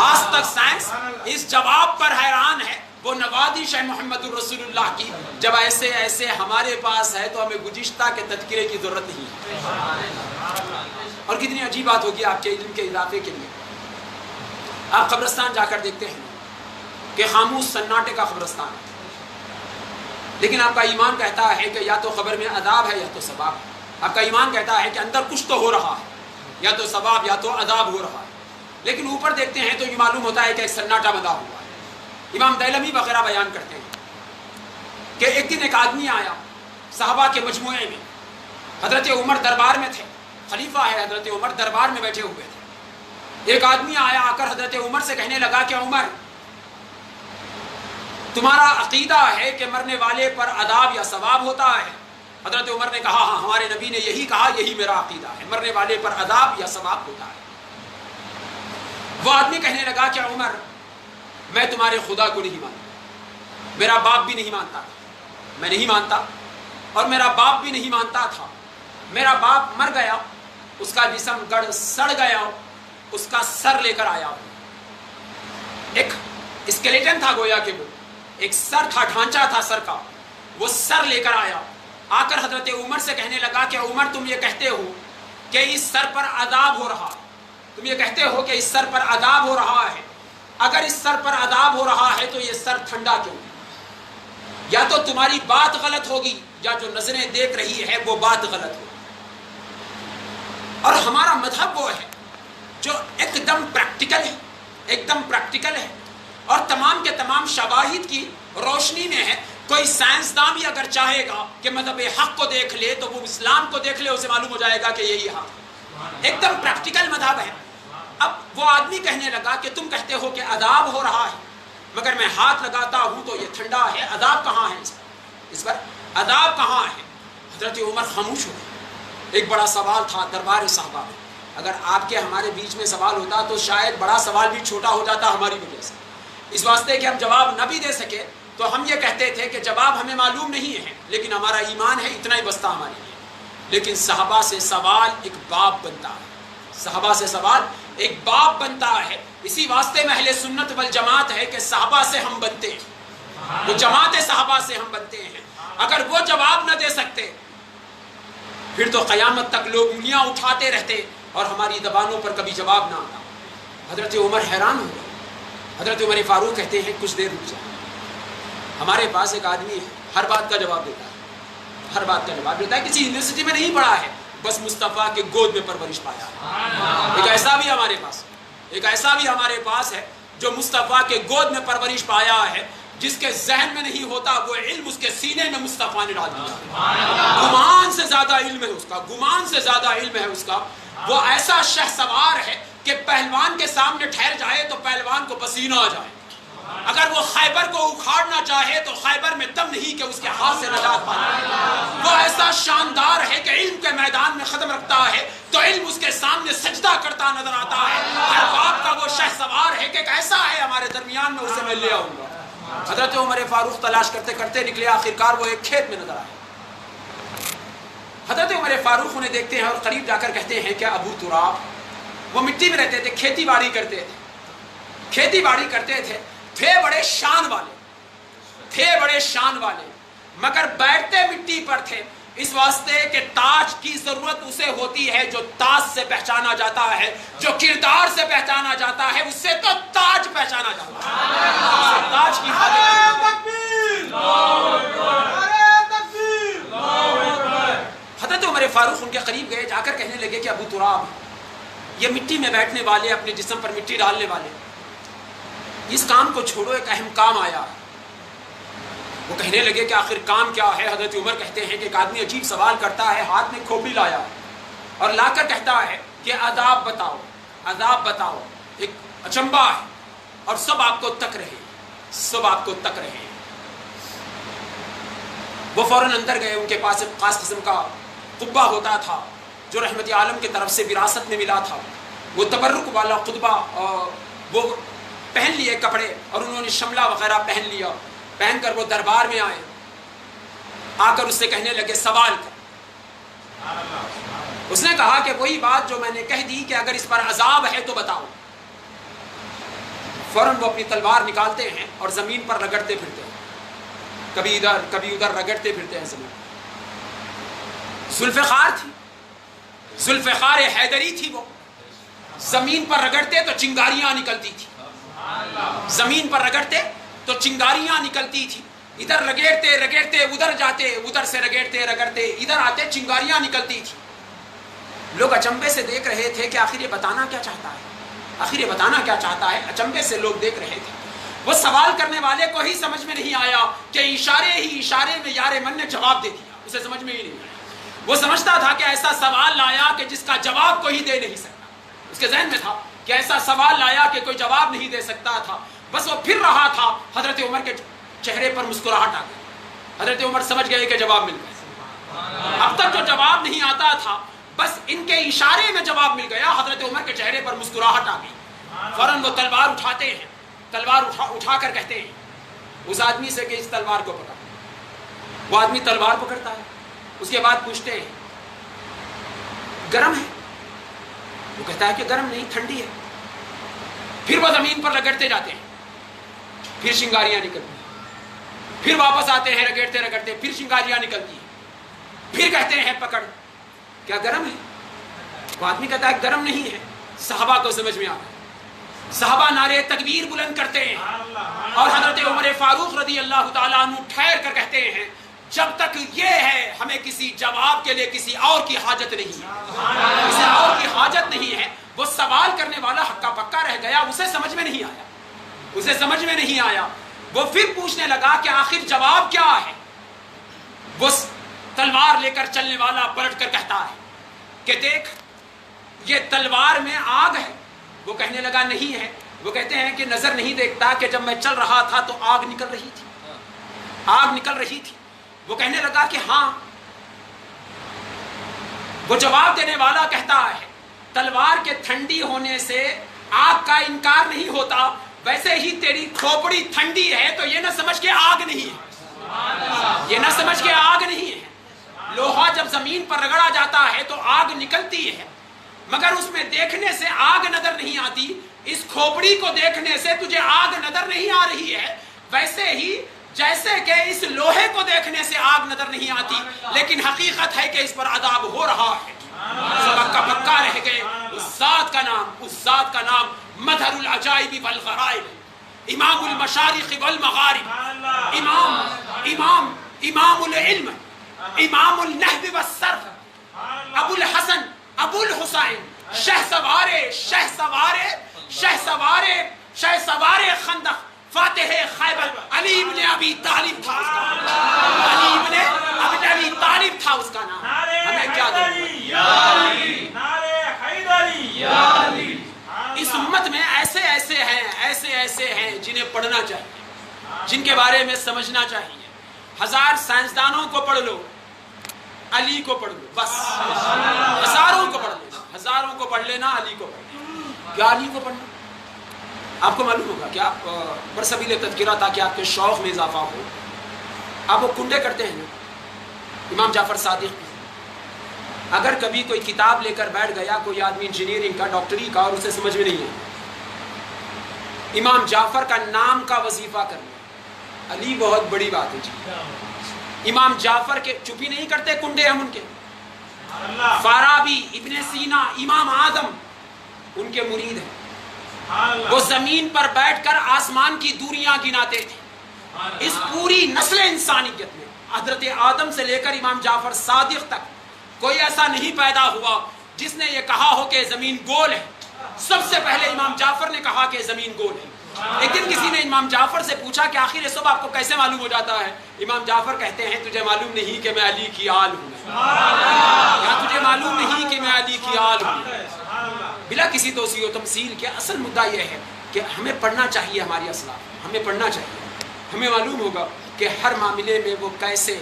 آج تک سائنس اس جواب پر حیران ہے۔ وہ نوازش ہے محمد الرسول اللہ کی، جب ایسے ایسے ہمارے پاس ہے تو ہمیں گزشتہ کے تذکرے کی ضرورت نہیں ہے۔ اور کتنی عجیب بات ہوگی آپ کے علم کے اضافے کے لیے، آپ قبرستان جا کر دیکھتے ہیں کہ خاموش سناٹے کا قبرستان ہے، لیکن آپ کا ایمان کہتا ہے کہ یا تو قبر میں عذاب ہے یا تو ثواب ہے۔ آپ کا ایمان کہتا ہے کہ اندر کچھ تو ہو رہا ہے، یا تو ثواب یا تو عذاب ہو رہا ہے، لیکن اوپر دیکھتے ہیں تو یہ معلوم ہوتا ہے کہ ایک سناٹا بندہ ہوا ہے۔ امام دیلمی وغیرہ بیان کرتے ہیں کہ ایک دن ایک آدمی آیا صحابہ کے مجموعے میں، حضرت عمر دربار میں تھے، خلیفہ ہے حضرت عمر، دربار میں بیٹھے ہوئے تھے۔ ایک آدمی آیا، آ کر حضرت عمر سے کہنے لگا کہ عمر، تمہارا عقیدہ ہے کہ مرنے والے پر عذاب یا ثواب ہوتا ہے؟ حضرت عمر نے کہا ہاں، ہمارے نبی نے یہی کہا، یہی میرا عقیدہ ہے، مرنے والے پر عذاب یا ثواب ہوتا ہے۔ وہ آدمی کہنے لگا کہ عمر، میں تمہارے خدا کو نہیں مانتا، میرا باپ بھی نہیں مانتا تھا، میں نہیں مانتا، اور میرا باپ بھی نہیں مانتا تھا۔ میرا باپ مر گیا، اس کا جسم گڑ سڑ گیا، اس کا سر لے کر آیا، ایک اسکیلیٹن تھا گویا کہ وہ ایک سر تھا، ڈھانچہ تھا سر کا، وہ سر لے کر آیا، آ کر حضرت عمر سے کہنے لگا کہ عمر، تم یہ کہتے ہو کہ اس سر پر عذاب ہو رہا ہے، تم یہ کہتے ہو کہ اس سر پر عذاب ہو رہا ہے، اگر اس سر پر عذاب ہو رہا ہے تو یہ سر ٹھنڈا کیوں؟ یا تو تمہاری بات غلط ہوگی یا جو نظریں دیکھ رہی ہے وہ بات غلط ہوگی۔ اور ہمارا مذہب وہ ہے جو ایک دم پریکٹیکل ہے، ایک دم پریکٹیکل ہے، اور تمام کے تمام شواہد کی روشنی میں ہے۔ کوئی سائنسداں بھی اگر چاہے گا کہ مذہب حق کو دیکھ لے تو وہ اسلام کو دیکھ لے، اسے معلوم ہو جائے گا کہ یہی حق، ایک دم پریکٹیکل مذہب ہے۔ اب وہ آدمی کہنے لگا کہ تم کہتے ہو کہ عذاب ہو رہا ہے، مگر میں ہاتھ لگاتا ہوں تو یہ ٹھنڈا ہے، عذاب کہاں ہے اس پر عذاب کہاں ہے؟ حضرت عمر خاموش ہو گئے۔ ایک بڑا سوال تھا دربار صحابہ میں، اگر آپ کے ہمارے بیچ میں سوال ہوتا تو شاید بڑا سوال بھی چھوٹا ہو جاتا ہماری وجہ سے، اس واسطے کہ ہم جواب نہ بھی دے سکے تو ہم یہ کہتے تھے کہ جواب ہمیں معلوم نہیں ہے، لیکن ہمارا ایمان ہے، اتنا ہی بستا ہمارے لیے۔ لیکن صحابہ سے سوال ایک باب بنتا ہے، صحابہ سے سوال ایک باپ بنتا ہے. اسی واسطے میں اہل سنت والجماعت ہے کہ صحابہ سے ہم بنتے ہیں, وہ جماعت صحابہ سے ہم بنتے ہیں. اگر وہ جواب نہ دے سکتے پھر تو قیامت تک لوگ انگلیاں اٹھاتے رہتے اور ہماری زبانوں پر کبھی جواب نہ آتا. حضرت عمر حیران ہو گئے. حضرت عمر فاروق کہتے ہیں کچھ دیر رک جائے, ہمارے پاس ایک آدمی ہے ہر بات کا جواب دیتا ہے, ہر بات کا جواب دیتا ہے, کسی یونیورسٹی میں نہیں پڑھا ہے, بس مصطفیٰ کے گود میں پرورش پایا ہے. ایک ایسا بھی ہمارے پاس ہے جو مصطفیٰ کے گود میں پرورش پایا ہے, جس کے ذہن میں نہیں ہوتا وہ علم اس کے سینے میں مصطفیٰ نے ڈال دیا. گمان سے زیادہ علم ہے اس کا, وہ ایسا شہسوار ہے کہ پہلوان کے سامنے ٹھہر جائے تو پہلوان کو پسینہ آ جائے. اگر وہ خیبر کو اکھاڑنا چاہے تو خیبر میں دم نہیں کہ اس کے ہاتھ سے نجات پائے. وہ ایسا شاندار ہے کہ علم کے میدان میں قدم رکھتا ہے تو علم اس کے سامنے سجدہ کرتا نظر آتا ہے. ہر بات کا وہ شہسوار ہے کہ ایسا ہے ہمارے درمیان میں, اسے میں لے آؤں گا. حضرت عمر فاروق تلاش کرتے کرتے نکلے, آخرکار وہ ایک کھیت میں نظر آئے. حضرت عمر فاروق انہیں دیکھتے ہیں اور قریب جا کر کہتے ہیں کہ ابو تراب. وہ مٹی میں رہتے تھے, کھیتی باڑی کرتے تھے, تھے بڑے شان والے, مگر بیٹھتے مٹی پر تھے, اس واسطے کہ تاج کی ضرورت اسے ہوتی ہے جو تاج سے پہچانا جاتا ہے, جو کردار سے پہچانا جاتا ہے, اس سے تو تاج پہچانا جاتا ہے. تاج کی حضرت عمر فاروق ان کے قریب گئے, جا کر کہنے لگے کہ ابو تراب, یہ مٹی میں بیٹھنے والے, اپنے جسم پر مٹی ڈالنے والے, اس کام کو چھوڑو, ایک اہم کام آیا. وہ کہنے لگے کہ آخر کام کیا ہے؟ حضرت عمر کہتے ہیں کہ ایک آدمی عجیب سوال کرتا ہے, ہاتھ میں کھوپڑی لایا اور لا کر کہتا ہے کہ عذاب بتاؤ. ایک اچنبا ہے اور سب آپ کو تک رہے ہیں. وہ فوراً اندر گئے. ان کے پاس ایک خاص قسم کا قبہ ہوتا تھا جو رحمت عالم کی طرف سے وراثت میں ملا تھا. وہ تبرک والا قبہ وہ پہن لیے کپڑے, اور انہوں نے شملہ وغیرہ پہن لیا. پہن کر وہ دربار میں آئے, آ کر اس سے کہنے لگے سوال کر. اس نے کہا کہ وہی بات جو میں نے کہہ دی کہ اگر اس پر عذاب ہے تو بتاؤ. فوراً وہ اپنی تلوار نکالتے ہیں اور زمین پر رگڑتے پھرتے ہیں, کبھی ادھر کبھی ادھر رگڑتے پھرتے ہیں زمین. ذوالفقار حیدری تھی, وہ زمین پر رگڑتے تو چنگاریاں نکلتی تھی. ادھر رگڑتے ادھر جاتے, ادھر سے رگڑتے ادھر آتے, چنگاریاں نکلتی تھی. لوگ اچنبے سے دیکھ رہے تھے کہ آخر یہ بتانا کیا چاہتا ہے. اچنبے سے لوگ دیکھ رہے تھے. وہ سوال کرنے والے کو ہی سمجھ میں نہیں آیا کہ اشارے میں یار من نے جواب دے دیا. اسے سمجھ میں ہی نہیں آیا. وہ سمجھتا تھا کہ ایسا سوال لایا کہ جس کا جواب کوئی دے نہیں سکتا. اس کے ذہن میں تھا کہ ایسا سوال لایا کہ کوئی جواب نہیں دے سکتا تھا. بس وہ پھر رہا تھا, حضرت عمر کے چہرے پر مسکراہٹ آ گئی. حضرت عمر سمجھ گئے کہ جواب مل گیا. اب تک جو جواب نہیں آتا تھا, بس ان کے اشارے میں جواب مل گیا. حضرت عمر کے چہرے پر مسکراہٹ آ گئی. فوراً وہ تلوار اٹھاتے ہیں, تلوار اٹھا کر کہتے ہیں اس آدمی سے کہ اس تلوار کو پکڑ. وہ آدمی تلوار پکڑتا ہے. اس کے بعد پوچھتے ہیں گرم ہے؟ وہ کہتا ہے کہ گرم نہیں, ٹھنڈی ہے. پھر وہ زمین پر رگڑتے جاتے ہیں, پھر شنگاریاں نکلتی ہیں. پھر واپس آتے ہیں رگڑتے, پھر شنگاریاں نکلتی ہیں. پھر کہتے ہیں پکڑ, کیا گرم ہے؟ وہ آدمی کہتا ہے گرم نہیں ہے. صحابہ کو سمجھ میں آتا ہے. صحابہ نعرے تکبیر بلند کرتے ہیں اور حضرت عمر فاروق رضی اللہ تعالیٰ عنہ ٹھہر کر کہتے ہیں جب تک یہ ہے ہمیں کسی جواب کے لیے کسی اور کی حاجت نہیں ہے. وہ سوال کرنے والا ہکا پکا رہ گیا, اسے سمجھ میں نہیں آیا. وہ پھر پوچھنے لگا کہ آخر جواب کیا ہے. وہ تلوار لے کر چلنے والا پلٹ کر کہتا ہے کہ دیکھ یہ تلوار میں آگ ہے. وہ کہنے لگا نہیں ہے. وہ کہتے ہیں کہ نظر نہیں دیکھتا کہ جب میں چل رہا تھا تو آگ نکل رہی تھی. وہ کہنے لگا کہ ہاں. وہ جواب دینے والا کہتا ہے تلوار کے ٹھنڈی ہونے سے آگ کا انکار نہیں ہوتا, ویسے ہی تیری کھوپڑی ٹھنڈی ہے تو یہ نہ سمجھ کے آگ نہیں ہے. لوہا جب زمین پر رگڑا جاتا ہے تو آگ نکلتی ہے, مگر اس میں دیکھنے سے آگ نظر نہیں آتی. اس کھوپڑی کو دیکھنے سے تجھے آگ نظر نہیں آ رہی ہے، ویسے ہی جیسے کہ اس لوہے کو دیکھنے سے آگ نظر نہیں آتی، لیکن حقیقت ہے کہ اس پر عذاب ہو رہا ہے. سبق کا پکا رہ گئے. اس ذات کا نام مظہر العجائب والغرائب، امام المشارق والمغارب، امام العلم، امام النحو والصرف، ابو الحسن ابو الحسین، شہ سوارے خندق، فاتح خیبر، علی ابن ابی طالب تھا اس کا نام. علی ابن ابی طالب تھا اس کا نام. ہمیں کیا دیں؟ اس امت میں ایسے ہیں جنہیں پڑھنا چاہیے، جن کے بارے میں سمجھنا چاہیے. 1000 سائنسدانوں کو پڑھ لو، علی کو پڑھ لو، بس. ہزاروں کو پڑھ لینا، علی کو پڑھ لینا. کیا علی کو پڑھنا؟ آپ کو معلوم ہوگا کہ آپ برسبیل تذکرہ تاکہ آپ کے شوق میں اضافہ ہو، آپ وہ کنڈے کرتے ہیں نا امام جعفر صادق. اگر کبھی کوئی کتاب لے کر بیٹھ گیا کوئی آدمی انجینئرنگ کا، ڈاکٹری کا، اور اسے سمجھ میں نہیں ہے، امام جعفر کا نام کا وظیفہ کرنا، علی بہت بڑی بات ہے جی. امام جعفر کے چپی نہیں کرتے کنڈے ہم ان کے. فارابی، ابن سینا، امام اعظم ان کے مرید ہیں. وہ زمین پر بیٹھ کر آسمان کی دوریاں گناتے تھے. اس پوری نسل انسانیت میں حضرت آدم سے لے کر امام جعفر صادق تک کوئی ایسا نہیں پیدا ہوا جس نے یہ کہا ہو کہ زمین گول ہے. سب سے پہلے امام جعفر نے کہا کہ زمین گول ہے. ایک دن کسی نے امام جعفر سے پوچھا کہ آخر یہ سب آپ کو کیسے معلوم ہو جاتا ہے؟ امام جعفر کہتے ہیں تجھے معلوم نہیں کہ میں علی کی آل ہوں، یا تجھے معلوم نہیں کہ میں علی کی آل ہوں. بلا کسی توسیع و تمثیل کے اصل مدعا یہ ہے کہ ہمیں پڑھنا چاہیے، ہماری اسلاف ہمیں پڑھنا چاہیے. ہمیں معلوم ہوگا کہ ہر معاملے میں وہ کیسے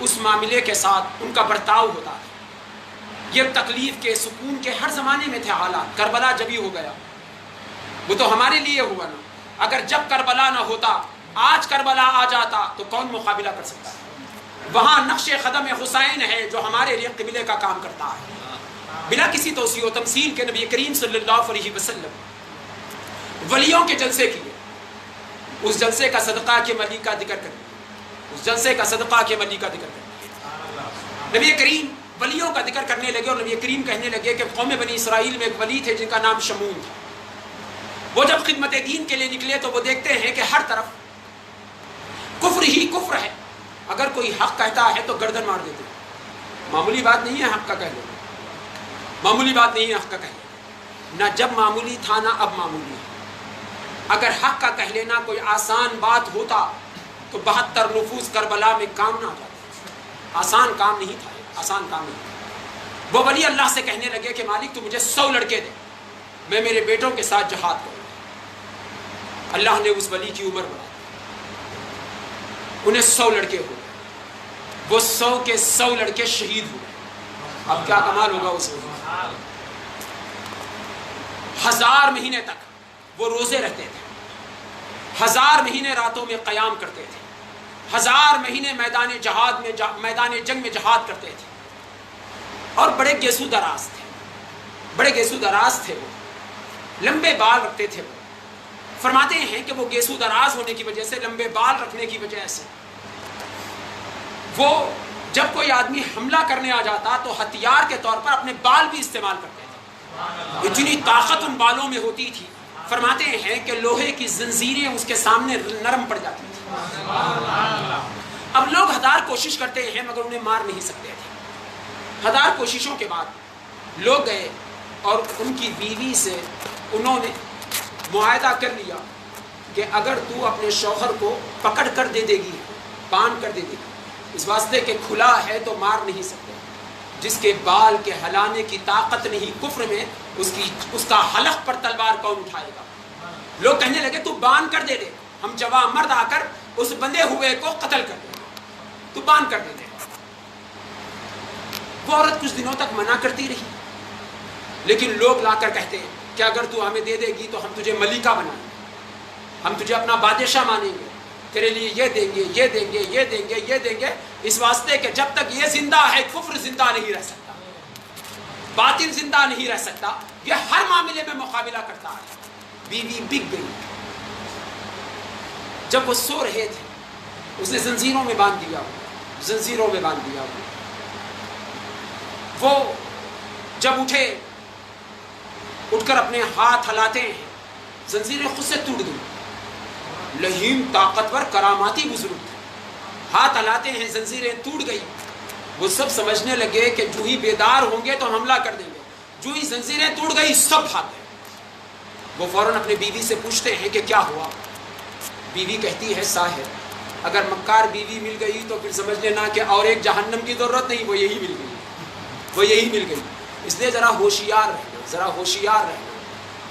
اس معاملے کے ساتھ ان کا برتاؤ ہوتا ہے. یہ تکلیف کے، سکون کے ہر زمانے میں تھے حالات. کربلا جب ہی ہو گیا وہ تو ہمارے لیے ہوا نا. اگر جب کربلا نہ ہوتا، آج کربلا آ جاتا تو کون مقابلہ کر سکتا ہے؟ وہاں نقش قدم حسین ہے جو ہمارے لیے قبلے کا کام کرتا ہے. بلا کسی توسیع و تمثیل کے نبی کریم صلی اللہ علیہ وسلم ولیوں کے جلسے کیے. اس جلسے کا صدقہ کے ولی کا ذکر کریں. نبی کریم ولیوں کا ذکر کرنے لگے اور نبی کریم کہنے لگے کہ قوم بنی اسرائیل میں ایک ولی تھے جن کا نام شمون تھا. وہ جب خدمت دین کے لیے نکلے تو وہ دیکھتے ہیں کہ ہر طرف کفر ہی کفر ہے. اگر کوئی حق کہتا ہے تو گردن مار دیتے. معمولی بات نہیں ہے حق کا کہہ لینا، معمولی بات نہیں ہے حق کا کہہ لینا. نہ جب معمولی تھا نہ اب معمولی ہے. اگر حق کا کہہ لینا کوئی آسان بات ہوتا تو 72 نفوس کربلا میں کام نہ آتا. آسان کام نہیں تھا، آسان کام نہیں تھا. وہ ولی اللہ سے کہنے لگے کہ مالک تو مجھے 100 لڑکے دے، میں میرے بیٹوں کے ساتھ جہاد کروں. اللہ نے اس ولی کی عمر بڑھا، انہیں 100 لڑکے ہوئے. وہ 100 کے 100 لڑکے شہید ہوئے. اب کیا کمال ہوگا اس وقت. 1000 مہینے تک وہ روزے رہتے تھے، 1000 مہینے راتوں میں قیام کرتے تھے، 1000 مہینے میدان جنگ میں جہاد کرتے تھے. اور بڑے گیسو دراز تھے. وہ لمبے بال رکھتے تھے. وہ فرماتے ہیں کہ وہ گیسو دراز ہونے کی وجہ سے، لمبے بال رکھنے کی وجہ سے، وہ جب کوئی آدمی حملہ کرنے آ جاتا تو ہتھیار کے طور پر اپنے بال بھی استعمال کرتے تھے. اتنی طاقت ان بالوں میں ہوتی تھی. فرماتے ہیں کہ لوہے کی زنجیریں اس کے سامنے نرم پڑ جاتی تھی. اب لوگ 1000 کوشش کرتے ہیں مگر انہیں مار نہیں سکتے تھے. 1000 کوششوں کے بعد لوگ گئے اور ان کی بیوی سے انہوں نے معاہدہ کر لیا کہ اگر تو اپنے شوہر کو پکڑ کر دے دے گی، باندھ کر دے دے گی، اس واسطے کہ کھلا ہے تو مار نہیں سکتے. جس کے بال کے ہلانے کی طاقت نہیں کفر میں، اس کا حلق پر تلوار کون اٹھائے گا. لوگ کہنے لگے تو باندھ کر دے دے، ہم جوان مرد آ کر اس بندے ہوئے کو قتل کر دیں، تو باندھ کر دے دے. وہ عورت کچھ دنوں تک منع کرتی رہی، لیکن لوگ لا کر کہتے ہیں کہ اگر تو ہمیں دے دے گی تو ہم تجھے ملکہ بنائیں گے، ہم تجھے اپنا بادشاہ مانیں گے، تیرے لیے یہ دیں گے، یہ دیں گے، یہ دیں گے، یہ دیں گے. اس واسطے کہ جب تک یہ زندہ ہے کفر زندہ نہیں رہ سکتا. باطل زندہ نہیں رہ سکتا، یہ ہر معاملے میں مقابلہ کرتا ہے۔ بیوی بک گئی، جب وہ سو رہے تھے اس نے زنجیروں میں باندھ دیا، زنجیروں میں باندھ دیا۔ وہ جب اٹھے، اٹھ کر اپنے ہاتھ ہلاتے ہیں، زنجیریں خود سے ٹوٹ گئی۔ لہیم طاقتور کراماتی بزرگ تھے، ہاتھ ہلاتے ہیں زنجیریں ٹوٹ گئی۔ وہ سب سمجھنے لگے کہ جو ہی بیدار ہوں گے تو ہم حملہ کر دیں گے، جو ہی زنجیریں ٹوٹ گئی سب بھاگ گئے۔ وہ فوراً اپنے بیوی سے پوچھتے ہیں کہ کیا ہوا؟ بیوی کہتی ہے صاحب اگر مکار بیوی مل گئی تو پھر سمجھ لینا کہ اور ایک جہنم کی ضرورت نہیں، وہ یہی مل گئی، وہ یہی مل گئی۔ اس لیے ذرا ہوشیار رہنا، ذرا ہوشیار رہنا۔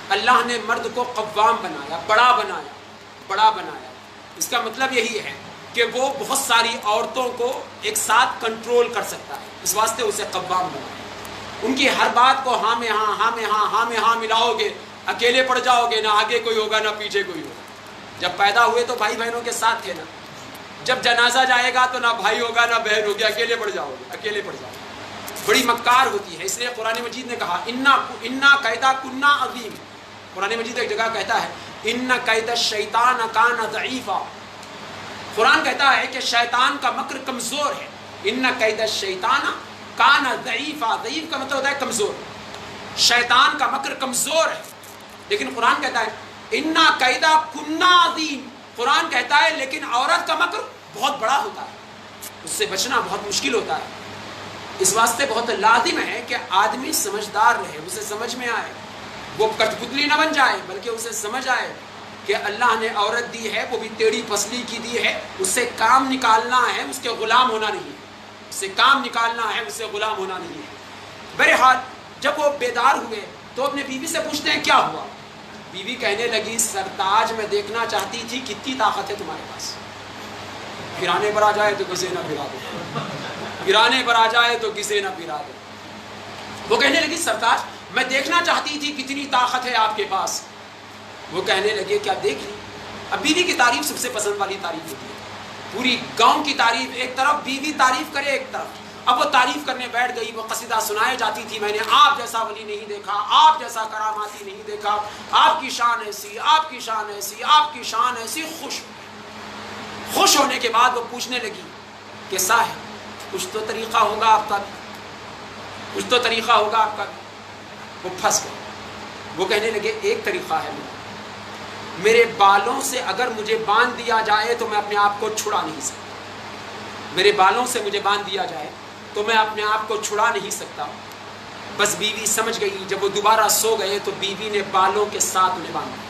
اللہ نے مرد کو قوام بنایا، بڑا بنایا، بڑا بنایا۔ اس کا مطلب یہی ہے کہ وہ بہت ساری عورتوں کو ایک ساتھ کنٹرول کر سکتا ہے، اس واسطے اسے قوام بنایا۔ ان کی ہر بات کو ہاں میں ہاں، ہاں میں ہاں، ہاں میں ہاں ملاؤ گے، اکیلے پڑ جاؤ گے، نہ آگے کوئی ہوگا نہ پیچھے کوئی ہوگا۔ جب پیدا ہوئے تو بھائی بہنوں کے ساتھ تھے نا، جب جنازہ جائے گا تو نہ بھائی ہوگا نہ بہن ہوگی، اکیلے پڑ جاؤ گے، اکیلے پڑ جاؤ گے۔ بڑی مکار ہوتی ہے، اس لیے قرآن مجید نے کہا انا قیدا کننا عظیم۔ قرآن مجید ایک جگہ کہتا ہے ان قید الشیطان کان ضعیفا۔ قرآن کہتا ہے کہ شیطان کا مکر کمزور ہے۔ ان قید الشیطان کان ضعیفا، ضعیف کا مطلب ہوتا ہے کمزور، شیطان کا مکر کمزور ہے۔ لیکن قرآن کہتا ہے انا قیدا کننا عظیم۔ قرآن کہتا ہے لیکن عورت کا مکر بہت بڑا ہوتا ہے، اس سے بچنا بہت مشکل ہوتا ہے۔ اس واسطے بہت لازم ہے کہ آدمی سمجھدار رہے، اسے سمجھ میں آئے، وہ کٹھ پتلی نہ بن جائے، بلکہ اسے سمجھ آئے کہ اللہ نے عورت دی ہے، وہ بھی ٹیڑھی پسلی کی دی ہے، اس سے کام نکالنا ہے، اس کے غلام ہونا نہیں ہے، اس سے کام نکالنا ہے، اس سے غلام ہونا نہیں ہے۔ بہرحال جب وہ بیدار ہوئے تو اپنے بیوی سے پوچھتے ہیں کیا ہوا؟ بیوی کہنے لگی سرتاج میں دیکھنا چاہتی تھی کتنی طاقت ہے تمہارے پاس، گرانے پر آ جائے تو کسے نہ گرا دو، گرانے پر آ جائے تو کسے نہ گرا دو۔ وہ کہنے لگی سرتاج میں دیکھنا چاہتی تھی کتنی طاقت ہے آپ کے پاس۔ وہ کہنے لگے کیا دیکھ لی؟ اب بیوی کی تعریف سب سے پسند والی تعریف ہوتی ہے، پوری گاؤں کی تعریف ایک طرف، بیوی تعریف کرے ایک طرف۔ اب وہ تعریف کرنے بیٹھ گئی، وہ قصیدہ سنائے جاتی تھی، میں نے آپ جیسا ولی نہیں دیکھا، آپ جیسا کراماتی نہیں دیکھا، آپ کی شان ایسی، آپ کی شان ایسی، آپ کی شان ایسی۔ خوش ہونے کے بعد وہ پوچھنے لگی کہ صاحب کچھ تو طریقہ ہوگا آپ کا بھی، کچھ تو طریقہ ہوگا آپ کا بھی۔ وہ پھنس گئے۔ وہ کہنے لگے ایک طریقہ ہے میرے بالوں سے اگر مجھے باندھ دیا جائے تو میں اپنے آپ کو چھڑا نہیں سکتا، میرے بالوں سے مجھے باندھ دیا جائے تو میں اپنے آپ کو چھڑا نہیں سکتا۔ بس بیوی سمجھ گئی، جب وہ دوبارہ سو گئے تو بیوی نے بالوں کے ساتھ انہیں باندھ دیا۔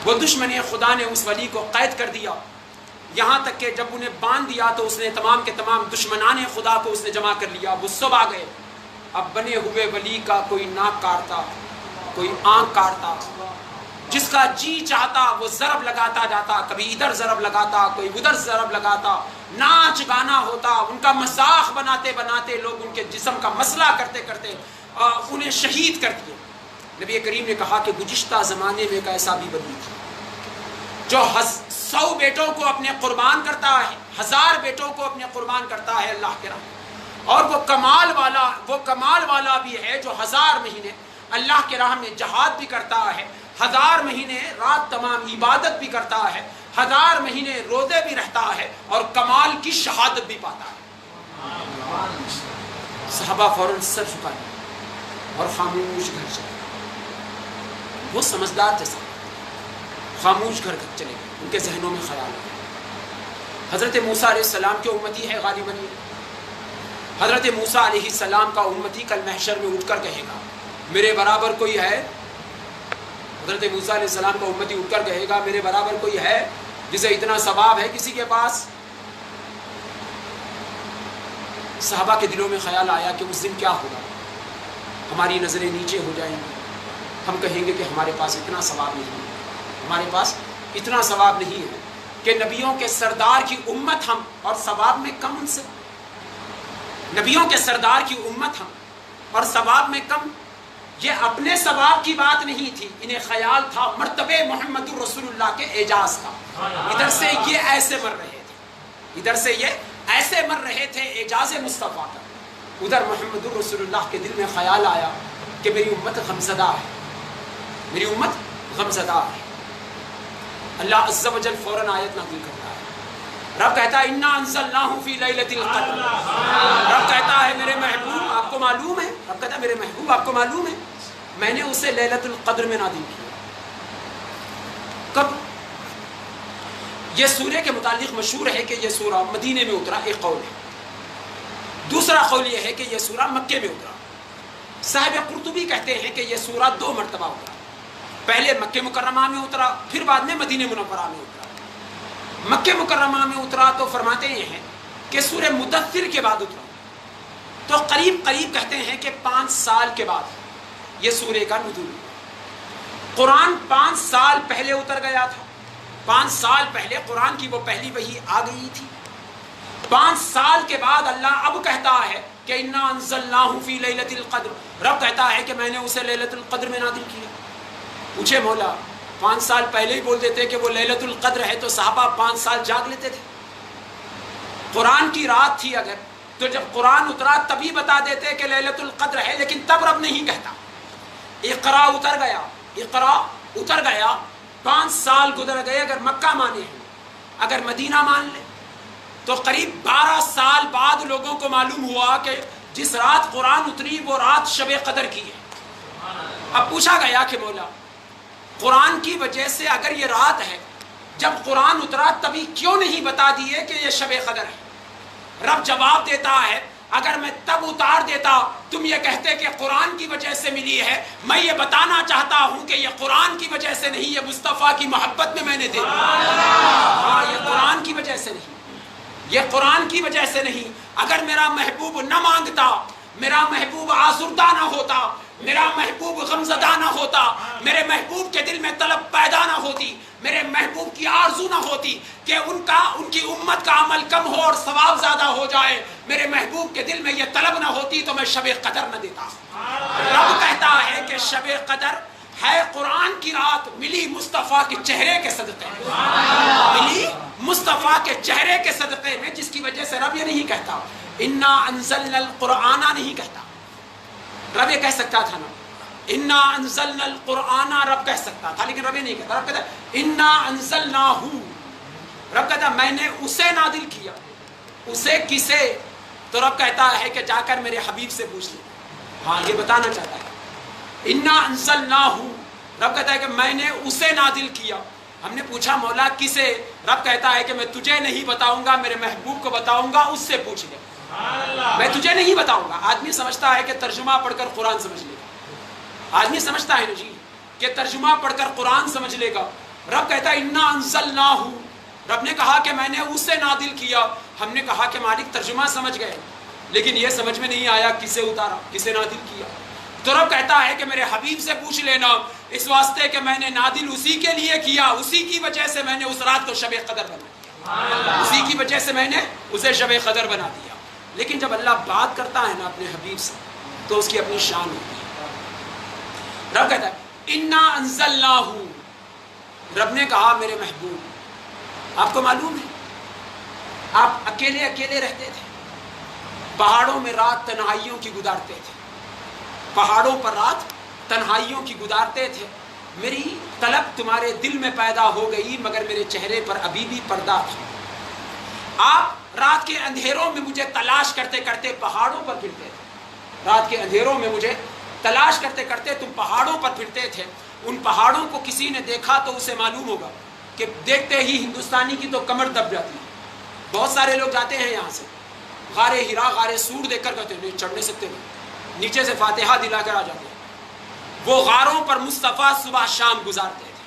وہ دشمن خدا نے اس ولی کو قید کر دیا، یہاں تک کہ جب انہیں باندھ دیا تو اس نے تمام کے تمام دشمنان خدا کو اس نے جمع کر لیا۔ وہ سب آ گئے۔ اب بنے ہوئے ولی کا کوئی ناک کاٹتا، کوئی آنکھ کاٹتا، جس کا جی چاہتا وہ ضرب لگاتا جاتا، کبھی ادھر ضرب لگاتا، کوئی ادھر ضرب لگاتا، ناچ گانا ہوتا، ان کا مذاق بناتے بناتے لوگ ان کے جسم کا مسئلہ کرتے کرتے انہیں شہید کر دیے۔ نبی کریم نے کہا کہ گزشتہ زمانے میں ایک ایسا بھی ولی تھا جو 100 بیٹوں کو اپنے قربان کرتا ہے، 1000 بیٹوں کو اپنے قربان کرتا ہے اللہ کے راہ، اور وہ کمال والا بھی ہے جو 1000 مہینے اللہ کے راہ میں جہاد بھی کرتا ہے، 1000 مہینے رات تمام عبادت بھی کرتا ہے، 1000 مہینے روزے بھی رہتا ہے، اور کمال کی شہادت بھی پاتا ہے۔ صحابہ فوراً سر جھکائے اور خاموش گھر چلے۔ وہ سمجھدار جیسا خاموش گھر چلے گئے، ان کے ذہنوں میں خیال آیا حضرت موسیٰ علیہ السلام کے امتی ہے غالباً یہ، حضرت موسیٰ علیہ السلام کا امتی کل محشر میں اٹھ کر کہے گا میرے برابر کوئی ہے؟ حضرت موسیٰ علیہ السلام کا امتی اٹھ کر کہے گا میرے برابر کوئی ہے جسے اتنا ثواب ہے کسی کے پاس؟ صحابہ کے دلوں میں خیال آیا کہ اس دن کیا ہوگا، ہماری نظریں نیچے ہو جائیں گی، ہم کہیں گے کہ ہمارے پاس اتنا ثواب نہیں ہے، ہمارے پاس اتنا ثواب نہیں ہے کہ نبیوں کے سردار کی امت ہم اور ثواب میں کم ان سے، نبیوں کے سردار کی امت ہم اور ثواب میں کم۔ یہ اپنے ثواب کی بات نہیں تھی، انہیں خیال تھا مرتبے محمد رسول اللہ کے اعجاز کا۔ ادھر سے یہ ایسے مر رہے تھے، ادھر سے یہ ایسے مر رہے تھے اعجاز مصطفیٰ کا، ادھر محمد رسول اللہ کے دل میں خیال آیا کہ میری امت غمزدہ ہے، میری امت غمزدہ ہے۔ اللہ عز و جل فوراً آیت نازل کرتا ہے، رب کہتا ہے انا انزلناہ فی لیلۃ القدر، رب کہتا ہے میرے محبوب آپ کو معلوم ہے، رب کہتا ہے میرے محبوب آپ کو معلوم ہے میں نے اسے لیلۃ القدر میں نازل کیا۔ کب؟ یہ سورہ کے متعلق مشہور ہے کہ یہ سورہ مدینے میں اترا، ایک قول ہے، دوسرا قول یہ ہے کہ یہ سورہ مکے میں اترا۔ صاحب قرطبی کہتے ہیں کہ یہ سورہ 2 مرتبہ اترا، پہلے مکہ مکرمہ میں اترا، پھر بعد میں مدینہ منورہ میں اترا۔ مکہ مکرمہ میں اترا تو فرماتے ہیں کہ سورہ مدثر کے بعد اترا، تو قریب قریب کہتے ہیں کہ 5 سال کے بعد یہ سورہ کا نزول۔ قرآن 5 سال پہلے اتر گیا تھا، 5 سال پہلے قرآن کی وہ پہلی وحی آ گئی تھی۔ 5 سال کے بعد اللہ اب کہتا ہے کہ انا انزلناہ فی لیلۃ القدر، رب کہتا ہے کہ میں نے اسے لیلۃ القدر میں نازل کیا۔ پوچھے مولا 5 سال پہلے ہی بول دیتے کہ وہ لیلۃ القدر ہے تو صحابہ 5 سال جاگ لیتے تھے؟ قرآن کی رات تھی اگر تو جب قرآن اترا تبھی بتا دیتے کہ لیلۃ القدر ہے، لیکن تب رب نہیں کہتا۔ اقرا اتر گیا، اقرا اتر گیا، 5 سال گزر گئے، اگر مکہ مانے ہیں، اگر مدینہ مان لے تو قریب 12 سال بعد لوگوں کو معلوم ہوا کہ جس رات قرآن اتری وہ رات شب قدر کی ہے۔ اب پوچھا گیا کہ مولا قرآن کی وجہ سے اگر یہ رات ہے، جب قرآن اترا تبھی کیوں نہیں بتا دیے کہ یہ شب قدر ہے؟ رب جواب دیتا ہے اگر میں تب اتار دیتا تم یہ کہتے کہ قرآن کی وجہ سے ملی ہے، میں یہ بتانا چاہتا ہوں کہ یہ قرآن کی وجہ سے نہیں، یہ مصطفیٰ کی محبت میں نے دے دیا۔ ہاں یہ قرآن کی وجہ سے نہیں، یہ قرآن کی وجہ سے نہیں۔ اگر میرا محبوب نہ مانگتا، میرا محبوب آزردہ نہ ہوتا، میرا محبوب غمزدہ نہ ہوتا، میرے محبوب کے دل میں طلب پیدا نہ ہوتی، میرے محبوب کی آرزو نہ ہوتی کہ ان کی امت کا عمل کم ہو اور ثواب زیادہ ہو جائے، میرے محبوب کے دل میں یہ طلب نہ ہوتی تو میں شب قدر نہ دیتا۔ رب کہتا ہے کہ شب قدر ہے قرآن کی رات، ملی مصطفیٰ کے چہرے کے صدقے میں، ملی مصطفیٰ کے چہرے کے صدقے میں، جس کی وجہ سے رب یہ نہیں کہتا انا انزلنا القرآن، نہیں کہتا۔ رب یہ کہہ سکتا تھا نا انا انزلنا القرآن، رب کہہ سکتا تھا، لیکن رب یہ نہیں کہتا۔ رب کہتا ہے انا انزلناہ، رب کہتا ہے میں نے اسے نازل کیا۔ اسے کسے؟ تو رب کہتا ہے کہ جا کر میرے حبیب سے پوچھ لیں۔ ہاں یہ بتانا چاہتا ہے انا انزلناہ، رب کہتا ہے کہ میں نے اسے نازل کیا۔ ہم نے پوچھا مولا کسے؟ رب کہتا ہے کہ میں تجھے نہیں بتاؤں گا، میرے محبوب کو بتاؤں گا، اس سے پوچھ لے، میں تجھے نہیں بتاؤں گا۔ آدمی سمجھتا ہے کہ ترجمہ پڑھ کر قرآن سمجھ لے گا، آدمی سمجھتا ہے نا جی کہ ترجمہ پڑھ کر قرآن سمجھ لے گا۔ رب کہتا ہے انا انزلناہ، رب نے کہا کہ میں نے اسے نازل کیا۔ ہم نے کہا کہ مالک ترجمہ سمجھ گئے، لیکن یہ سمجھ میں نہیں آیا کسے اتارا، کسے نازل کیا۔ تو رب کہتا ہے کہ میرے حبیب سے پوچھ لینا، اس واسطے کہ میں نے نازل اسی کے لیے کیا، اسی کی وجہ سے میں نے اس رات کو شب قدر بنا دیا، اسی کی وجہ سے میں نے اسے شب قدر بنا دیا۔ لیکن جب اللہ بات کرتا ہے نا اپنے حبیب سے تو اس کی اپنی شان ہوتی ہے۔ رب کہتا ہے انا انزلناہ، رب نے کہا میرے محبوب آپ کو معلوم ہے آپ اکیلے اکیلے رہتے تھے، پہاڑوں میں رات تنہائیوں کی گزارتے تھے، پہاڑوں پر رات تنہائیوں کی گزارتے تھے۔ میری طلب تمہارے دل میں پیدا ہو گئی، مگر میرے چہرے پر ابھی بھی پردہ تھا۔ آپ رات کے اندھیروں میں مجھے تلاش کرتے کرتے پہاڑوں پر پھرتے تھے، رات کے اندھیروں میں مجھے تلاش کرتے کرتے تم پہاڑوں پر پھرتے تھے۔ ان پہاڑوں کو کسی نے دیکھا تو اسے معلوم ہوگا کہ دیکھتے ہی ہندوستانی کی تو کمر دب جاتی ہے۔ بہت سارے لوگ جاتے ہیں یہاں سے غار ہرا، غار سور دیکھ کر کہتے ہیں نہیں چڑھ نہیں سکتے، نیچے سے فاتحہ دلا کر آ جاتے ہیں۔ وہ غاروں پر مصطفیٰ صبح شام گزارتے تھے،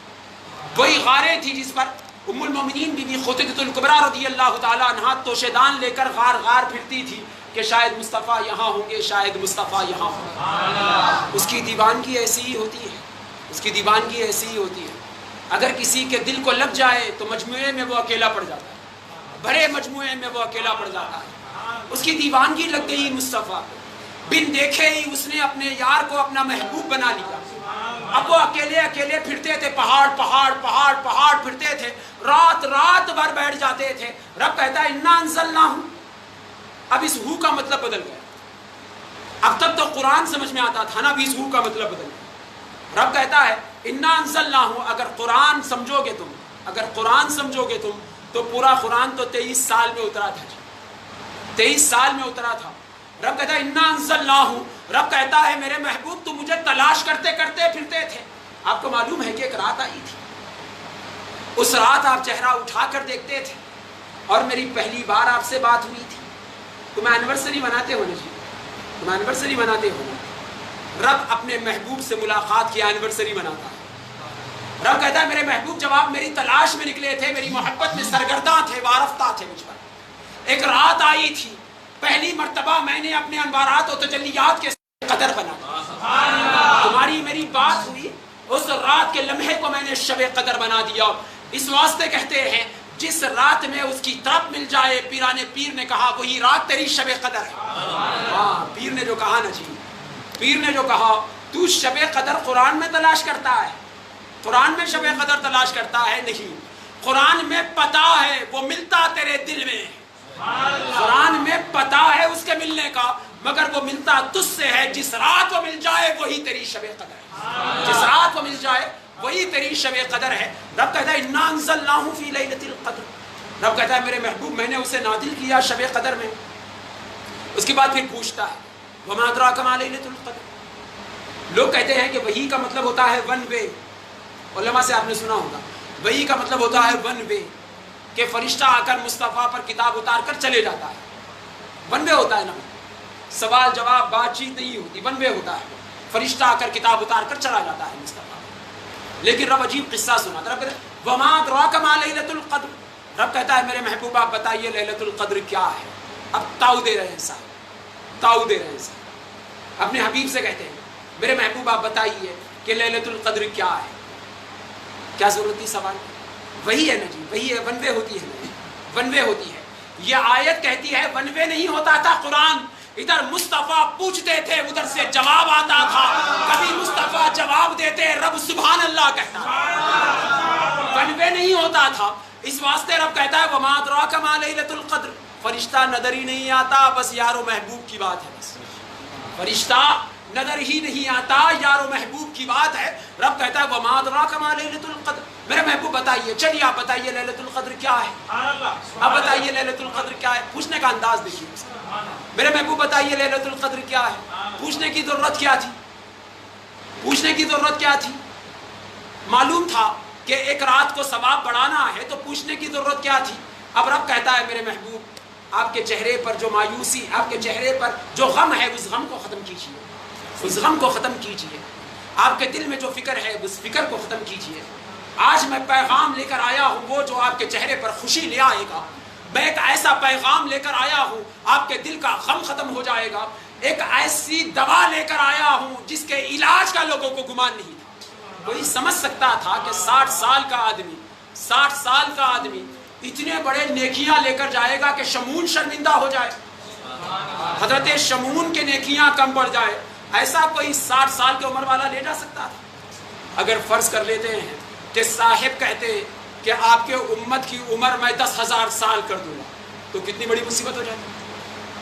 وہی غاریں تھی جس پر ام المومنین بی بی خدیجہ الکبریٰ رضی اللہ تعالی عنہا توشیدان لے کر غار غار پھرتی تھی کہ شاید مصطفیٰ یہاں ہوں گے، شاید مصطفیٰ یہاں ہوں گے۔ اس کی دیوانگی ایسی ہی ہوتی ہے، اس کی دیوانگی ایسی ہی ہوتی ہے۔ اگر کسی کے دل کو لگ جائے تو مجموعے میں وہ اکیلا پڑ جاتا ہے، بڑے مجموعے میں وہ اکیلا پڑ جاتا ہے۔ اس کی دیوانگی لگ گئی مصطفیٰ، بن دیکھے ہی اس نے اپنے یار کو اپنا محبوب بنا لیا۔ اب وہ اکیلے اکیلے پھرتے تھے، پہاڑ پہاڑ پہاڑ پہاڑ پھرتے تھے، رات رات بھر بیٹھ جاتے تھے۔ رب کہتا ہے انا انزلناہ، اب اس ہو کا مطلب بدل گیا۔ اب تک تو قرآن سمجھ میں آتا تھا نا، ابھی ظہور کا مطلب بدل گیا۔ رب کہتا ہے انا انزلناہ، اگر قرآن سمجھو گے تم، اگر قرآن سمجھو گے تم تو پورا قرآن تو 23 سال میں اترا تھا، 23 سال میں اترا تھا۔ رب کہتا ہے انا انزلناہ، رب کہتا ہے میرے محبوب تم مجھے تلاش کرتے کرتے پھرتے تھے۔ آپ کو معلوم ہے کہ ایک رات آئی تھی، اس رات آپ چہرہ اٹھا کر دیکھتے تھے اور میری پہلی بار آپ سے بات ہوئی تھی۔ تم اینیورسری مناتے ہو نا جی، تم اینیورسری مناتے ہو نا، رب اپنے محبوب سے ملاقات کی اینیورسری مناتا ہے۔ رب کہتا ہے میرے محبوب جب آپ میری تلاش میں نکلے تھے، میری محبت میں سرگرداں تھے، وارفتہ تھے مجھ پر، ایک رات آئی تھی، پہلی مرتبہ میں نے اپنے انوارات و تجلیات کے قدر بنا، تمہاری میری بات ہوئی، اس رات کے لمحے کو میں نے شب قدر بنا دیا۔ اس واسطے کہتے ہیں جس رات میں اس کی طرف مل جائے، پیران پیر نے کہا وہی رات تیری شب قدر ہے۔ ہاں پیر نے جو کہا نا جی، پیر نے جو کہا تو شب قدر قرآن میں تلاش کرتا ہے، قرآن میں شب قدر تلاش کرتا ہے، نہیں، قرآن میں پتہ ہے وہ ملتا تیرے دل میں، قرآن میں پتہ ہے اس کے ملنے کا، مگر وہ ملتا تجھ سے ہے۔ جس رات وہ مل جائے وہی تیری شب قدر ہے، جس رات وہ مل جائے وہی تیری شب قدر ہے۔ رب کہتا ہے انا انزلناہ فی لیلۃ القدر، رب کہتا ہے میرے محبوب میں نے اسے نازل کیا شب قدر میں۔ اس کے بعد پھر پوچھتا ہے وما ادراک ما لیلۃ القدر۔ لوگ کہتے ہیں کہ وحی کا مطلب ہوتا ہے ون وے، علماء سے آپ نے سنا ہوگا وحی کا مطلب ہوتا ہے ون وے، کہ فرشتہ آ کر مصطفیٰ پر کتاب اتار کر چلے جاتا ہے، ون وے ہوتا ہے نا، سوال جواب بات چیت نہیں ہوتی، ون وے ہوتا ہے، فرشتہ آ کر کتاب اتار کر چلا جاتا ہے مصطفیٰ۔ لیکن رب عجیب قصہ سناتا، رب کہتا ہے وما ادراک ما لیلۃ القدر، رب کہتا ہے میرے محبوب آپ بتائیے لیلۃ القدر کیا ہے۔ اب تاؤ دے رہے ہیں صاحب، تاؤ دے رہے ہیں صاحب، اپنے حبیب سے کہتے ہیں میرے محبوب آپ بتائیے کہ لیلۃ القدر کیا ہے۔ کیا ضرورت تھی سوال؟ وہی ہے نا جی، وہی ہے، ون وے ہوتی ہے نا، ون وے ہوتی ہے۔ یہ آیت کہتی ہے ون وے نہیں ہوتا تھا قرآن، ادھر مصطفیٰ پوچھتے تھے ادھر سے جواب آتا تھا، کبھی مصطفیٰ جواب دیتے رب سبحان اللہ کہتا، ون وے نہیں ہوتا تھا۔ اس واسطے رب کہتا ہے وما ادراک ما لیلۃ القدر، فرشتہ نظر ہی نہیں آتا، بس یار و محبوب کی بات ہے، بس فرشتہ نظر ہی نہیں آتا، یار و محبوب کی بات ہے۔ رب کہتا ہے وما ادراک ما لیلۃ القدر، میرے محبوب بتائیے، چلیے آپ بتائیے لیلۃ القدر کیا ہے، آپ بتائیے لیلۃ القدر کیا ہے۔ پوچھنے کا انداز دیکھیے، میرے محبوب بتائیے لیلۃ القدر کیا ہے۔ پوچھنے کی ضرورت کیا تھی، پوچھنے کی ضرورت کیا تھی؟ معلوم تھا کہ ایک رات کو ثواب بڑھانا ہے تو پوچھنے کی ضرورت کیا تھی۔ اب رب کہتا ہے میرے محبوب آپ کے چہرے پر جو مایوسی، آپ کے چہرے پر جو غم ہے اس غم کو ختم کیجیے، اس غم کو ختم کیجیے، آپ کے دل میں جو فکر ہے اس فکر کو ختم کیجیے۔ آج میں پیغام لے کر آیا ہوں وہ جو آپ کے چہرے پر خوشی لے آئے گا، میں ایک ایسا پیغام لے کر آیا ہوں آپ کے دل کا غم ختم ہو جائے گا، ایک ایسی دوا لے کر آیا ہوں جس کے علاج کا لوگوں کو گمان نہیں تھا۔ کوئی سمجھ سکتا تھا کہ 60 سال کا آدمی، 60 سال کا آدمی اتنے بڑے نیکیاں لے کر جائے گا کہ شمون شرمندہ ہو جائے، حضرت شمون کے نیکیاں کم پڑ جائے، ایسا کوئی 60 سال کی عمر والا لے جا سکتا تھا؟ اگر فرض کر لیتے ہیں کہ صاحب کہتے کہ آپ کے امت کی عمر میں 10,000 سال کر دوں گا تو کتنی بڑی مصیبت ہو جائے۔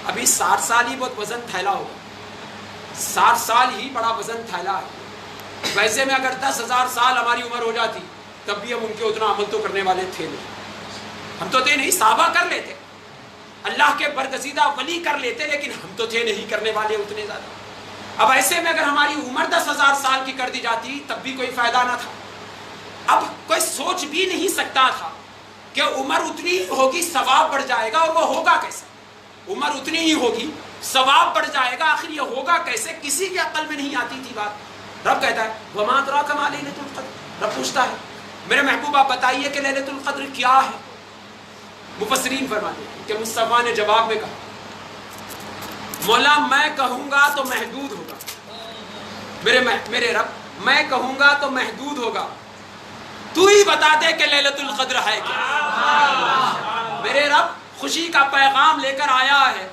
ابھی 60 سال ہی بہت وزن تھیلا ہوگا، 60 سال ہی بڑا وزن تھیلا ہے۔ ویسے میں اگر 10,000 سال ہماری عمر ہو جاتی تب بھی ہم ان کے اتنا عمل تو کرنے والے تھے نہیں، ہم تو تھے نہیں، صحابہ کر لیتے، اللہ کے برگزیدہ ولی کر لیتے، لیکن ہم تو تھے نہیں کرنے والے اتنے زیادہ۔ اب ایسے میں اگر ہماری عمر 10,000 سال کی کر دی جاتی تب بھی کوئی فائدہ نہ تھا۔ اب کوئی سوچ بھی نہیں سکتا تھا کہ عمر اتنی ہوگی ثواب بڑھ جائے گا، اور وہ ہوگا کیسے؟ عمر اتنی ہی ہوگی ثواب بڑھ جائے گا، آخر یہ ہوگا کیسے؟ کسی کی عقل میں نہیں آتی تھی بات۔ رب کہتا ہے وما ادراک ما لیلۃ القدر، رب پوچھتا ہے میرے محبوب آپ بتائیے کہ لیلۃ القدر کیا ہے۔ مفسرین فرماتے ہیں کہ مصطفیٰ نے جواب میں کہا مولا میں کہوں گا تو محدود ہوگا، میرے رب میں کہوں گا تو محدود ہوگا، تو ہی بتا دے کہ لیلۃ القدر ہے کیا۔ میرے رب خوشی کا پیغام لے کر آیا ہے،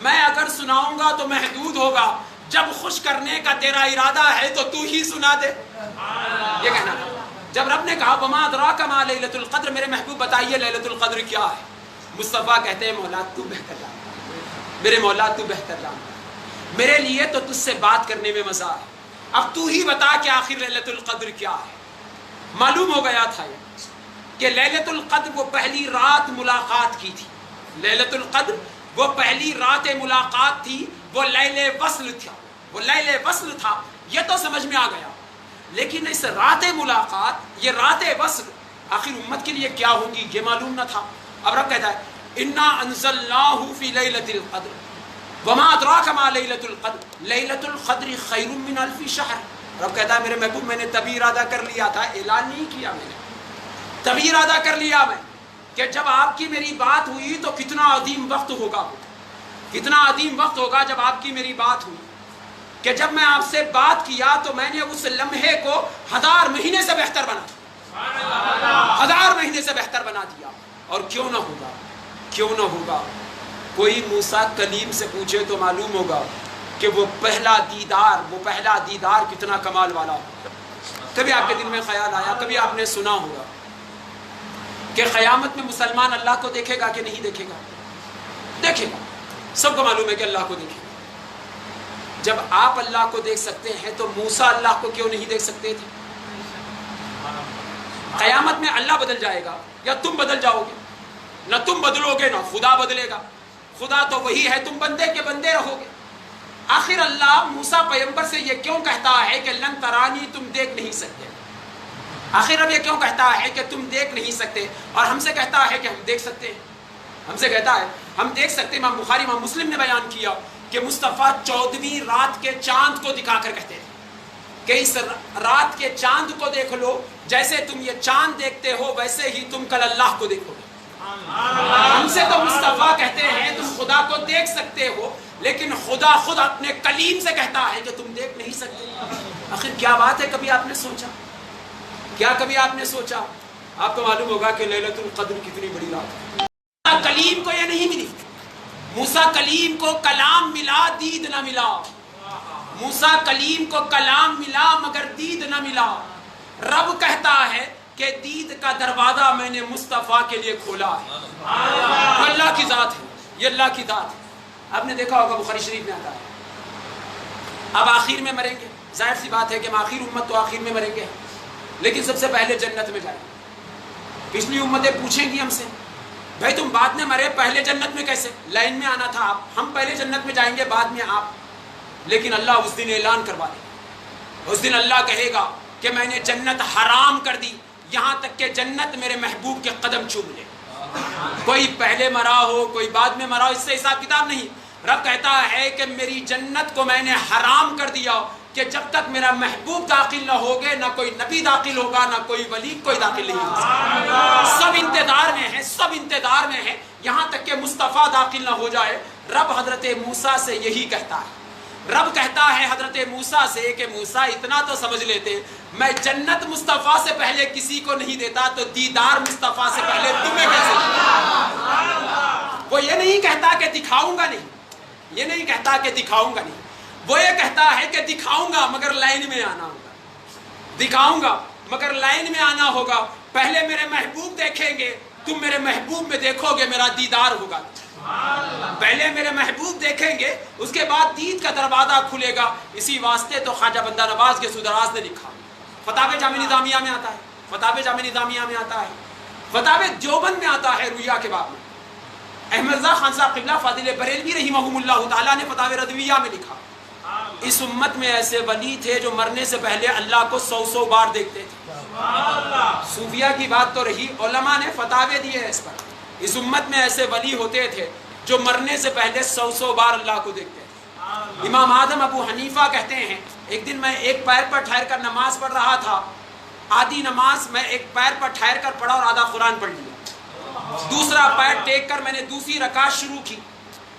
میں اگر سناؤں گا تو محدود ہوگا، جب خوش کرنے کا تیرا ارادہ ہے تو تو ہی سنا دے، یہ کہنا تھا۔ جب رب نے کہا وما ادراک ما لیلۃ القدر، میرے محبوب بتائیے لیلۃ القدر کیا ہے، مصطفیٰ کہتے ہیں مولا تو بہتر جانتا، میرے مولا تو بہتر جانتا۔ میرے لیے تو تجھ سے بات کرنے میں مزہ ہے. اب تو ہی بتا کہ آخر لیلۃ القدر کیا ہے. معلوم ہو گیا تھا کہ لیلۃ القدر وہ پہلی رات ملاقات کی تھی. لیلۃ القدر وہ پہلی رات ملاقات تھی. وہ لیل وصل تھا. وہ لیل وصل تھا. یہ تو سمجھ میں آ گیا. لیکن اس رات ملاقات، یہ رات وصل آخر امت کے لیے کیا ہوگی یہ معلوم نہ تھا. اب رب کہتا ہے انا انزلناہ فی لیلۃ القدر وما ادراک ما لیلۃ القدر لیلۃ القدر خیر من الف شہر. رب کہتا ہے میرے محبوب میں نے تبھی ارادہ کر لیا تھا، اعلان نہیں کیا میں نے، تبھی ارادہ کر لیا میں کہ جب آپ کی میری بات ہوئی تو کتنا عظیم وقت ہوگا، کتنا عظیم وقت ہوگا جب آپ کی میری بات ہوئی، کہ جب میں آپ سے بات کیا تو میں نے اس لمحے کو 1000 مہینے سے بہتر بنا دیا، 1000 مہینے سے بہتر بنا دیا. اور کیوں نہ ہوگا، کیوں نہ ہوگا. کوئی موسیٰ کلیم سے پوچھے تو معلوم ہوگا کہ وہ پہلا دیدار کتنا کمال والا ہوگا. کبھی آپ کے دل میں خیال آیا، کبھی آپ نے سنا ہوگا کہ قیامت میں مسلمان اللہ کو دیکھے گا کہ نہیں دیکھے گا؟ دیکھے گا. سب کو معلوم ہے کہ اللہ کو دیکھے گا. جب آپ اللہ کو دیکھ سکتے ہیں تو موسیٰ اللہ کو کیوں نہیں دیکھ سکتے تھے؟ قیامت میں اللہ بدل جائے گا یا تم بدل جاؤ گے؟ نہ تم بدلو گے نہ خدا بدلے گا. خدا تو وہی ہے، تم بندے کے بندے رہو گے. آخر اللہ موسیٰ پیغمبر سے یہ کیوں کہتا ہے کہ لن ترانی، تم دیکھ نہیں سکتے؟ آخر اب یہ کیوں کہتا ہے کہ تم دیکھ نہیں سکتے اور ہم سے کہتا ہے کہ ہم دیکھ سکتے ہیں؟ ہم سے کہتا ہے ہم دیکھ سکتے ہیں. امام بخاری امام مسلم نے بیان کیا کہ مصطفیٰ 14ویں رات کے چاند کو دکھا کر کہتے تھے کہ اس رات کے چاند کو دیکھ لو، جیسے تم یہ چاند دیکھتے ہو ویسے ہی تم کل اللہ کو دیکھو گے. ہم سے تو مصطفیٰ کہتے ہیں تم خدا کو دیکھ سکتے ہو، لیکن خدا خود اپنے کلیم سے کہتا ہے کہ تم دیکھ نہیں سکتے. آخر کیا بات ہے؟ کبھی آپ نے سوچا؟ کیا کبھی آپ نے سوچا؟ آپ کو معلوم ہوگا کہ لیلۃ القدر کتنی بڑی رات ہے. کلیم کو یہ نہیں ملی. موسیٰ کلیم کو کلام ملا، دید نہ ملا. موسیٰ کلیم کو کلام ملا مگر دید نہ ملا. رب کہتا ہے کہ دید کا دروازہ میں نے مصطفیٰ کے لیے کھولا ہے. اللہ کی ذات ہے، یہ اللہ کی ذات ہے. آپ نے دیکھا ہوگا بخاری شریف میں آتا ہے اب آخر میں مریں گے. ظاہر سی بات ہے کہ آخر امت تو آخر میں مریں گے، لیکن سب سے پہلے جنت میں جائیں. پچھلی امتیں پوچھیں گی ہم سے بھائی تم بعد میں مرے، پہلے جنت میں کیسے؟ لائن میں آنا تھا آپ. ہم پہلے جنت میں جائیں گے، بعد میں آپ. لیکن اللہ اس دن اعلان کروا دے گا. اس دن اللہ کہے گا کہ میں نے جنت حرام کر دی، یہاں تک کہ جنت میرے محبوب کے قدم چوم لے. کوئی پہلے مرا ہو کوئی بعد میں مرا ہو، اس سے حساب کتاب نہیں. رب کہتا ہے کہ میری جنت کو میں نے حرام کر دیا کہ جب تک میرا محبوب داخل نہ ہوگے نہ کوئی نبی داخل ہوگا نہ کوئی ولی، کوئی داخل نہیں ہوگا. سب انتظار میں ہیں، سب انتظار میں ہیں یہاں تک کہ مصطفیٰ داخل نہ ہو جائے. رب حضرت موسیٰ سے یہی کہتا ہے. رب کہتا ہے حضرت موسیٰ سے کہ موسیٰ اتنا تو سمجھ لیتے، میں جنت مصطفیٰ سے پہلے کسی کو نہیں دیتا تو دیدار مصطفیٰ سے پہلے تمہیں کیسے دیتا؟ وہ یہ نہیں کہتا کہ دکھاؤں گا نہیں، یہ نہیں کہتا کہ دکھاؤں گا نہیں. وہ یہ کہتا ہے کہ دکھاؤں گا مگر لائن میں آنا ہوگا. دکھاؤں گا مگر لائن میں آنا ہوگا. پہلے میرے محبوب دیکھیں گے، تم میرے محبوب میں دیکھو گے، میرا دیدار ہوگا. پہلے میرے محبوب دیکھیں گے، اس کے بعد دید کا دروازہ کھلے گا. اسی واسطے تو خواجہ بندہ نواز کے سودراز نے لکھا، فتاوی جامع نظامیہ میں آتا ہے، فتاوی جامع نظامیہ میں آتا ہے، فتاوی دیوبند میں آتا ہے رویہ کے باب میں. احمد رضا خان صاحب قبلہ فاضل بریلوی رحمہم اللہ تعالیٰ نے فتاوی رضویہ میں لکھا، اس امت میں ایسے ولی تھے جو مرنے سے پہلے اللہ کو 100 بار دیکھتے تھے. صوفیہ کی بات تو رہی، علماء نے فتاوی دیے اس پر. اس امت میں ایسے ولی ہوتے تھے جو مرنے سے پہلے 100 بار اللہ کو دیکھتے تھے. امام اعظم ابو حنیفہ کہتے ہیں ایک دن میں ایک پیر پر ٹھہر کر نماز پڑھ رہا تھا. آدھی نماز میں ایک پیر پر ٹھہر کر پڑھا اور آدھا قرآن پڑھ لیا. دوسرا پیر ٹیک کر میں نے دوسری رکعت شروع کی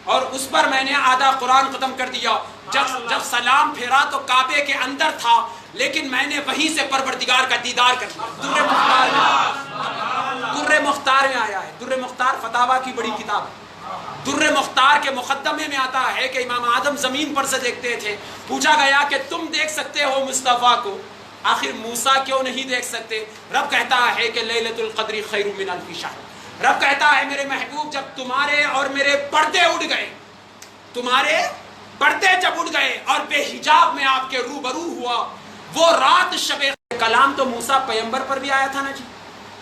اور اس پر میں نے آدھا قرآن ختم کر دیا. جب سلام پھیرا تو کعبے کے اندر تھا، لیکن میں نے وہیں سے پروردگار کا دیدار کر لیا. در مختار میں آیا ہے. در مختار فتاوی کی بڑی کتاب ہے. در مختار کے مقدمے میں آتا ہے کہ امام اعظم زمین پر سے دیکھتے تھے. پوچھا گیا کہ تم دیکھ سکتے ہو مصطفیٰ کو، آخر موسیٰ کیوں نہیں دیکھ سکتے؟ رب کہتا ہے کہ لیلۃ القدر خیر من الف شہر. رب کہتا ہے میرے محبوب جب تمہارے اور میرے پردے اڑ گئے، تمہارے پردے جب اٹھ گئے اور بے حجاب میں آپ کے روبرو ہوا، وہ رات شب کلام تو موسیٰ پیغمبر پر بھی آیا تھا نا جی،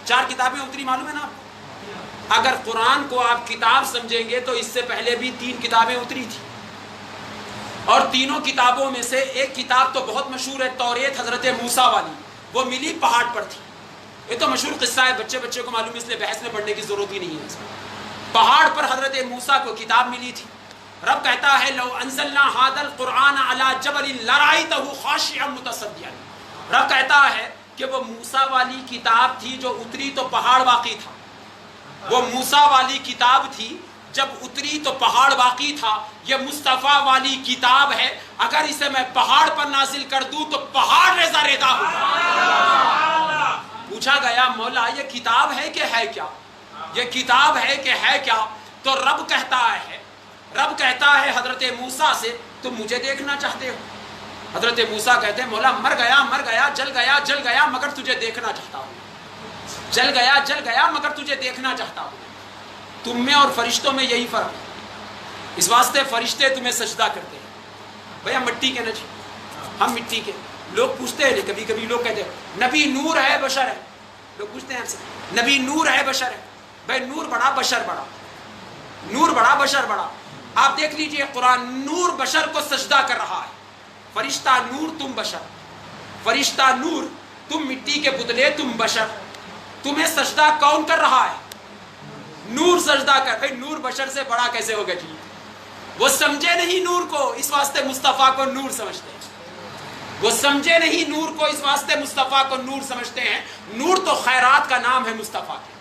4 کتابیں اتری، معلوم ہے نا آپ کو؟ اگر قرآن کو آپ کتاب سمجھیں گے تو اس سے پہلے بھی 3 کتابیں اتری تھی، اور تینوں کتابوں میں سے ایک کتاب تو بہت مشہور ہے، توریت حضرت موسیٰ والی، وہ ملی پہاڑ پر تھی۔ یہ تو مشہور قصہ ہے، بچے کو معلوم ہے، اس لیے بحث میں پڑھنے کی ضرورت ہی نہیں ہے۔ پہاڑ پر حضرت موسیٰ کو کتاب ملی تھی۔ رب کہتا ہے لو انزلنا هذا القرآن على جبل لرأيته خاشعا متصدعا۔ رب کہتا ہے کہ وہ موسیٰ والی کتاب تھی جو اتری تو پہاڑ باقی تھا، وہ موسیٰ والی کتاب تھی جب اتری تو پہاڑ باقی تھا۔ یہ مصطفیٰ والی کتاب ہے، اگر اسے میں پہاڑ پر نازل کر دوں تو پہاڑ ریزہ ریزہ ہوگا۔ پوچھا گیا مولا یہ کتاب ہے کہ ہے کیا، یہ کتاب ہے کہ ہے کیا؟ تو رب کہتا ہے حضرت موسیٰ سے تم مجھے دیکھنا چاہتے ہو؟ حضرت موسیٰ کہتے ہیں مولا مر گیا جل گیا مگر تجھے دیکھنا چاہتا ہوں، جل گیا مگر تجھے دیکھنا چاہتا ہوں۔ تم میں اور فرشتوں میں یہی فرق ہے، اس واسطے فرشتے تمہیں سجدہ کرتے ہیں۔ بھئی ہم مٹی کے نہ جی، ہم مٹی کے۔ لوگ پوچھتے ہیں، کبھی کبھی لوگ کہتے ہیں نبی نور ہے بشر ہے، لوگ پوچھتے ہیں ہم سے نبی نور ہے بشر ہے۔ بھئی نور بڑا بشر بڑا، نور بڑا بشر بڑا۔ آپ دیکھ لیجئے قرآن، نور بشر کو سجدہ کر رہا ہے، فرشتہ نور تم بشر، فرشتہ نور تم مٹی کے پتلے تم بشر، تمہیں سجدہ کون کر رہا ہے؟ نور سجدہ کر۔ بھئی نور بشر سے بڑا کیسے ہوگا جی؟ وہ سمجھے نہیں نور کو، اس واسطے مصطفیٰ کو نور سمجھتے ہیں۔ وہ سمجھے نہیں نور کو، اس واسطے مصطفیٰ کو نور سمجھتے ہیں۔ نور تو خیرات کا نام ہے مصطفیٰ کے،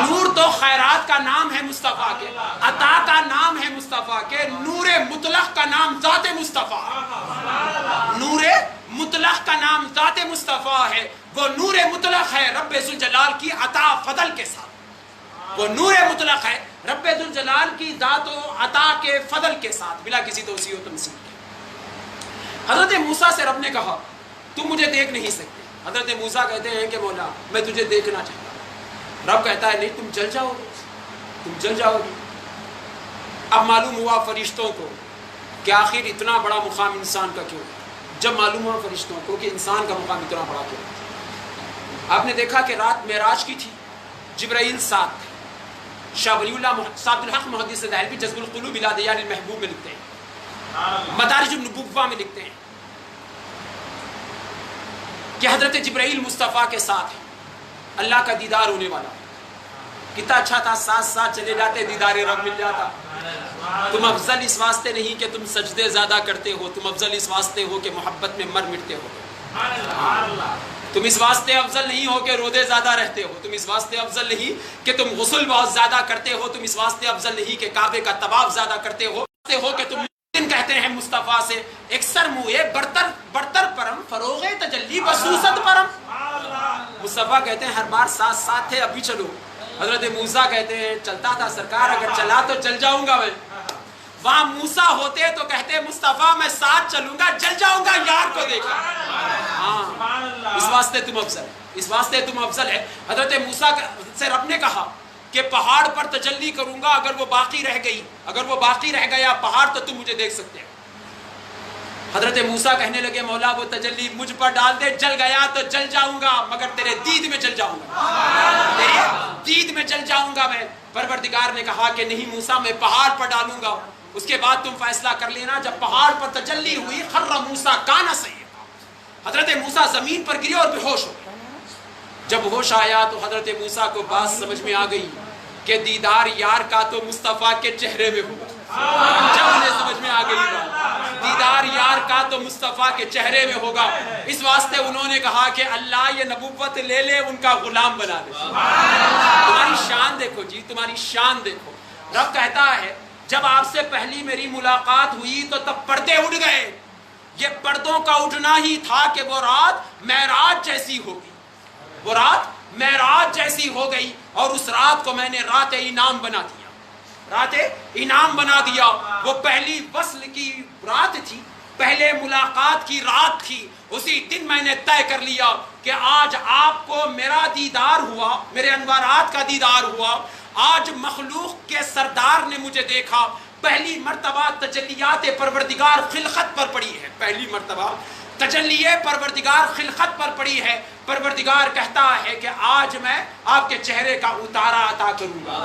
نور تو خیرات کا نام ہے مصطفیٰ کے، عطا کا نام ہے مصطفیٰ کے، نور مطلق کا نام ذات مصطفیٰ، نور مطلق کا نام ذات مصطفیٰ ہے۔ وہ نور مطلق ہے رب ذوالجلال کی عطا فضل کے ساتھ، وہ نور مطلق ہے رب ذوالجلال کی ذات و عطا کے فضل کے ساتھ، بلا کسی توسیع و تمثیل کے۔ حضرت موسیٰ سے رب نے کہا تم مجھے دیکھ نہیں سکتے۔ حضرت موسیٰ کہتے ہیں کہ مولا میں تجھے دیکھنا چاہتا ہوں۔ رب کہتا ہے نہیں تم جل جاؤ گے، تم جل جاؤ گے۔ اب معلوم ہوا فرشتوں کو کہ آخر اتنا بڑا مقام انسان کا کیوں ہے۔ جب معلوم ہوا فرشتوں کو کہ انسان کا مقام اتنا بڑا کیوں ہے، آپ نے دیکھا کہ رات معراج کی تھی، جبرائیل ساتھ تھے۔ شاہ ولی اللہ صاحب الحق محدث دہلوی جذب القلوب الی دیار المحبوب میں لکھتے ہیں، مدارج النبوہ میں لکھتے ہیں کہ حضرت جبرائیل مصطفیٰ کے ساتھ ہے، اللہ کا دیدار ہونے والا۔ کتنا اچھا تھا، ساتھ ساتھ چلے جاتے، دیدار رب مل جاتا۔ تم افضل اس واسطے نہیں کہ تم سجدے زیادہ کرتے ہو، تم افضل اس واسطے ہو کہ محبت میں مر مٹتے ہو۔ تم اس واسطے افضل نہیں ہو کہ روزے زیادہ رہتے ہو، تم اس واسطے افضل نہیں کہ تم غسل بہت زیادہ کرتے ہو، تم اس واسطے افضل نہیں کہ کعبے کا طواف زیادہ کرتے ہو کہ تم کہتے ہیں مصطفیٰ سے اکثر موئے برتر پرم فروغ تجلی بسوست پرم۔ مصطفیٰ کہتے ہیں ہر بار ساتھ ساتھ تھے، ابھی چلو۔ حضرت موسیٰ کہتے ہیں چلتا تھا سرکار، اگر چلا تو چل جاؤں گا میں۔ وہاں موسیٰ ہوتے تو کہتے مصطفیٰ میں ساتھ چلوں گا، جل جاؤں گا یار کو دیکھا۔ ہاں اس واسطے تم افضل ہے، اس واسطے تم افضل ہے۔ حضرت موسیٰ سے رب نے کہا کہ پہاڑ پر تجلی کروں گا، اگر وہ باقی رہ گئی، اگر وہ باقی رہ گیا پہاڑ تو تم مجھے دیکھ سکتے ہو۔ حضرت موسیٰ کہنے لگے مولا وہ تجلی مجھ پر ڈال دے، جل گیا تو جل جاؤں گا مگر تیرے دید میں جل جاؤں گا، تیرے دید میں جل جاؤں گا میں۔ پروردگار نے کہا کہ نہیں موسیٰ میں پہاڑ پر ڈالوں گا، اس کے بعد تم فیصلہ کر لینا۔ جب پہاڑ پر تجلی ہوئی خر موسیٰ کانا سیئا، حضرت موسیٰ زمین پر گرے اور بے ہوش ہو گئے۔ جب ہوش آیا تو حضرت موسیٰ کو بات سمجھ میں آ گئی کہ دیدار یار کا تو مصطفیٰ کے چہرے میں ہوگا۔ جب انہیں سمجھ میں آ گئی بات دیدار یار کا تو مصطفیٰ کے چہرے میں ہوگا، اس واسطے انہوں نے کہا کہ اللہ یہ نبوت لے لے، ان کا غلام بنا دے۔ تمہاری شان دیکھو جی، تمہاری شان دیکھو۔ رب کہتا ہے جب آپ سے پہلی میری ملاقات ہوئی تو تب پردے اٹھ گئے۔ یہ پردوں کا اٹھنا ہی تھا کہ وہ رات معراج جیسی ہوگی، وہ رات معراج جیسی ہو گئی، اور اس رات کو میں نے رات انعام بنا دیا، رات انعام بنا دیا۔ وہ پہلی وصل کی رات تھی، پہلے ملاقات کی رات تھی۔ اسی دن میں نے طے کر لیا کہ آج آپ کو میرا دیدار ہوا، میرے انوارات کا دیدار ہوا۔ آج مخلوق کے سردار نے مجھے دیکھا، پہلی مرتبہ تجلیات پروردگار خلقت پر پڑی ہے، پہلی مرتبہ تجلی پروردگار خلقت پر پڑی ہے۔ پروردگار کہتا ہے کہ آج میں آپ کے چہرے کا اتارا عطا کروں گا،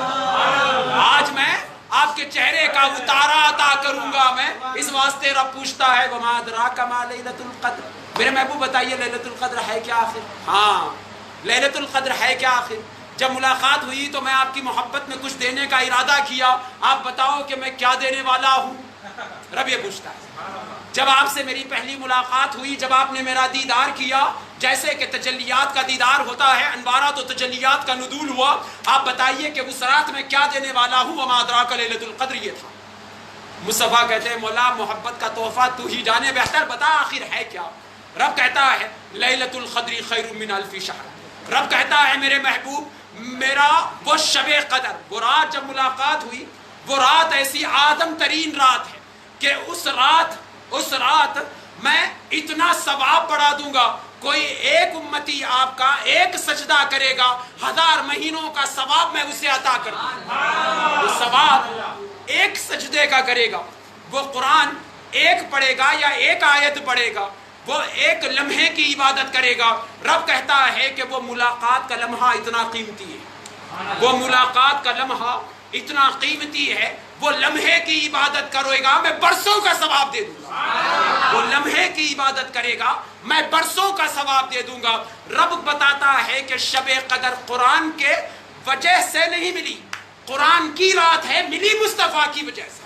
آج میں آپ کے چہرے کا اتارا عطا کروں گا میں۔ اس واسطے رب پوچھتا ہے وما ادراک ما لیلۃ القدر، میرے محبوب بتائیے لیلۃ القدر ہے کیا آخر؟ ہاں لیلۃ القدر ہے کیا آخر؟ جب ملاقات ہوئی تو میں آپ کی محبت میں کچھ دینے کا ارادہ کیا، آپ بتاؤ کہ میں کیا دینے والا ہوں؟ رب یہ پوچھتا ہے جب آپ سے میری پہلی ملاقات ہوئی، جب آپ نے میرا دیدار کیا، جیسے کہ تجلیات کا دیدار ہوتا ہے، انوارات و تجلیات کا نزول ہوا، آپ بتائیے کہ اس رات میں کیا دینے والا ہوں؟ وما ادراک لیلۃ القدر یہ تھا۔ مصطفیٰ کہتے ہیں مولا محبت کا تحفہ تو ہی جانے بہتر، بتا آخر ہے کیا؟ رب کہتا ہے لیلۃ القدر خیر من الف شہر۔ رب کہتا ہے میرے محبوب میرا وہ شب قدر، وہ رات جب ملاقات ہوئی، وہ رات ایسی آدم ترین رات ہے کہ اس رات میں اتنا ثواب بڑھا دوں گا، کوئی ایک امتی آپ کا ایک سجدہ کرے گا 1000 مہینوں کا ثواب میں اسے عطا کر دوں گا۔ وہ ثواب ایک سجدے کا کرے گا، وہ قرآن ایک پڑھے گا یا ایک آیت پڑھے گا، وہ ایک لمحے کی عبادت کرے گا۔ رب کہتا ہے کہ وہ ملاقات کا لمحہ اتنا قیمتی ہے، وہ ملاقات کا لمحہ اتنا قیمتی ہے، وہ لمحے کی عبادت کرے گا میں برسوں کا ثواب دے دوں گا، وہ لمحے کی عبادت کرے گا میں برسوں کا ثواب دے دوں گا۔ رب بتاتا ہے کہ شب قدر قرآن کے وجہ سے نہیں ملی، قرآن کی رات ہے، ملی مصطفیٰ کی وجہ سے۔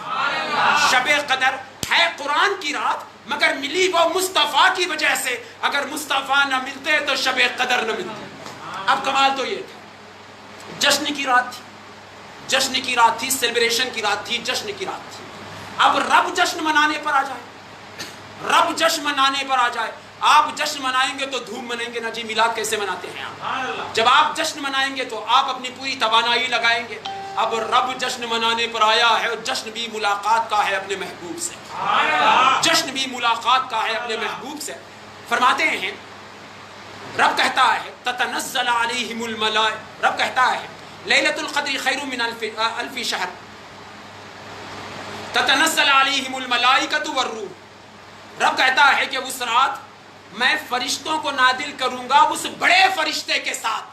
شب قدر ہے قرآن کی رات مگر ملی وہ مصطفیٰ کی وجہ سے، اگر مصطفیٰ نہ ملتے تو شب قدر نہ ملتی۔ اب کمال تو یہ تھا جشن کی رات تھی، جشن کی رات تھی، سیلیبریشن کی رات تھی، جشن کی رات تھی۔ اب رب جشن منانے پر آ جائے، رب جشن منانے پر آ جائے۔ آپ جشن منائیں گے تو دھوم منائیں گے نا جی، میلاد کیسے مناتے ہیں آپ؟ جب آپ جشن منائیں گے تو آپ اپنی پوری توانائی لگائیں گے۔ اب رب جشن منانے پر آیا ہے، اور جشن بھی ملاقات کا ہے اپنے محبوب سے، جشن بھی ملاقات کا ہے اپنے محبوب سے۔ فرماتے ہیں رب کہتا ہے تتنزل علیہم الملائکہ، رب کہتا ہے لیلۃ القدر خیر من الف شہر تتنزل علیہم الملائکۃ والروح۔ رب کہتا ہے کہ اس رات میں فرشتوں کو نازل کروں گا اس بڑے فرشتے کے ساتھ،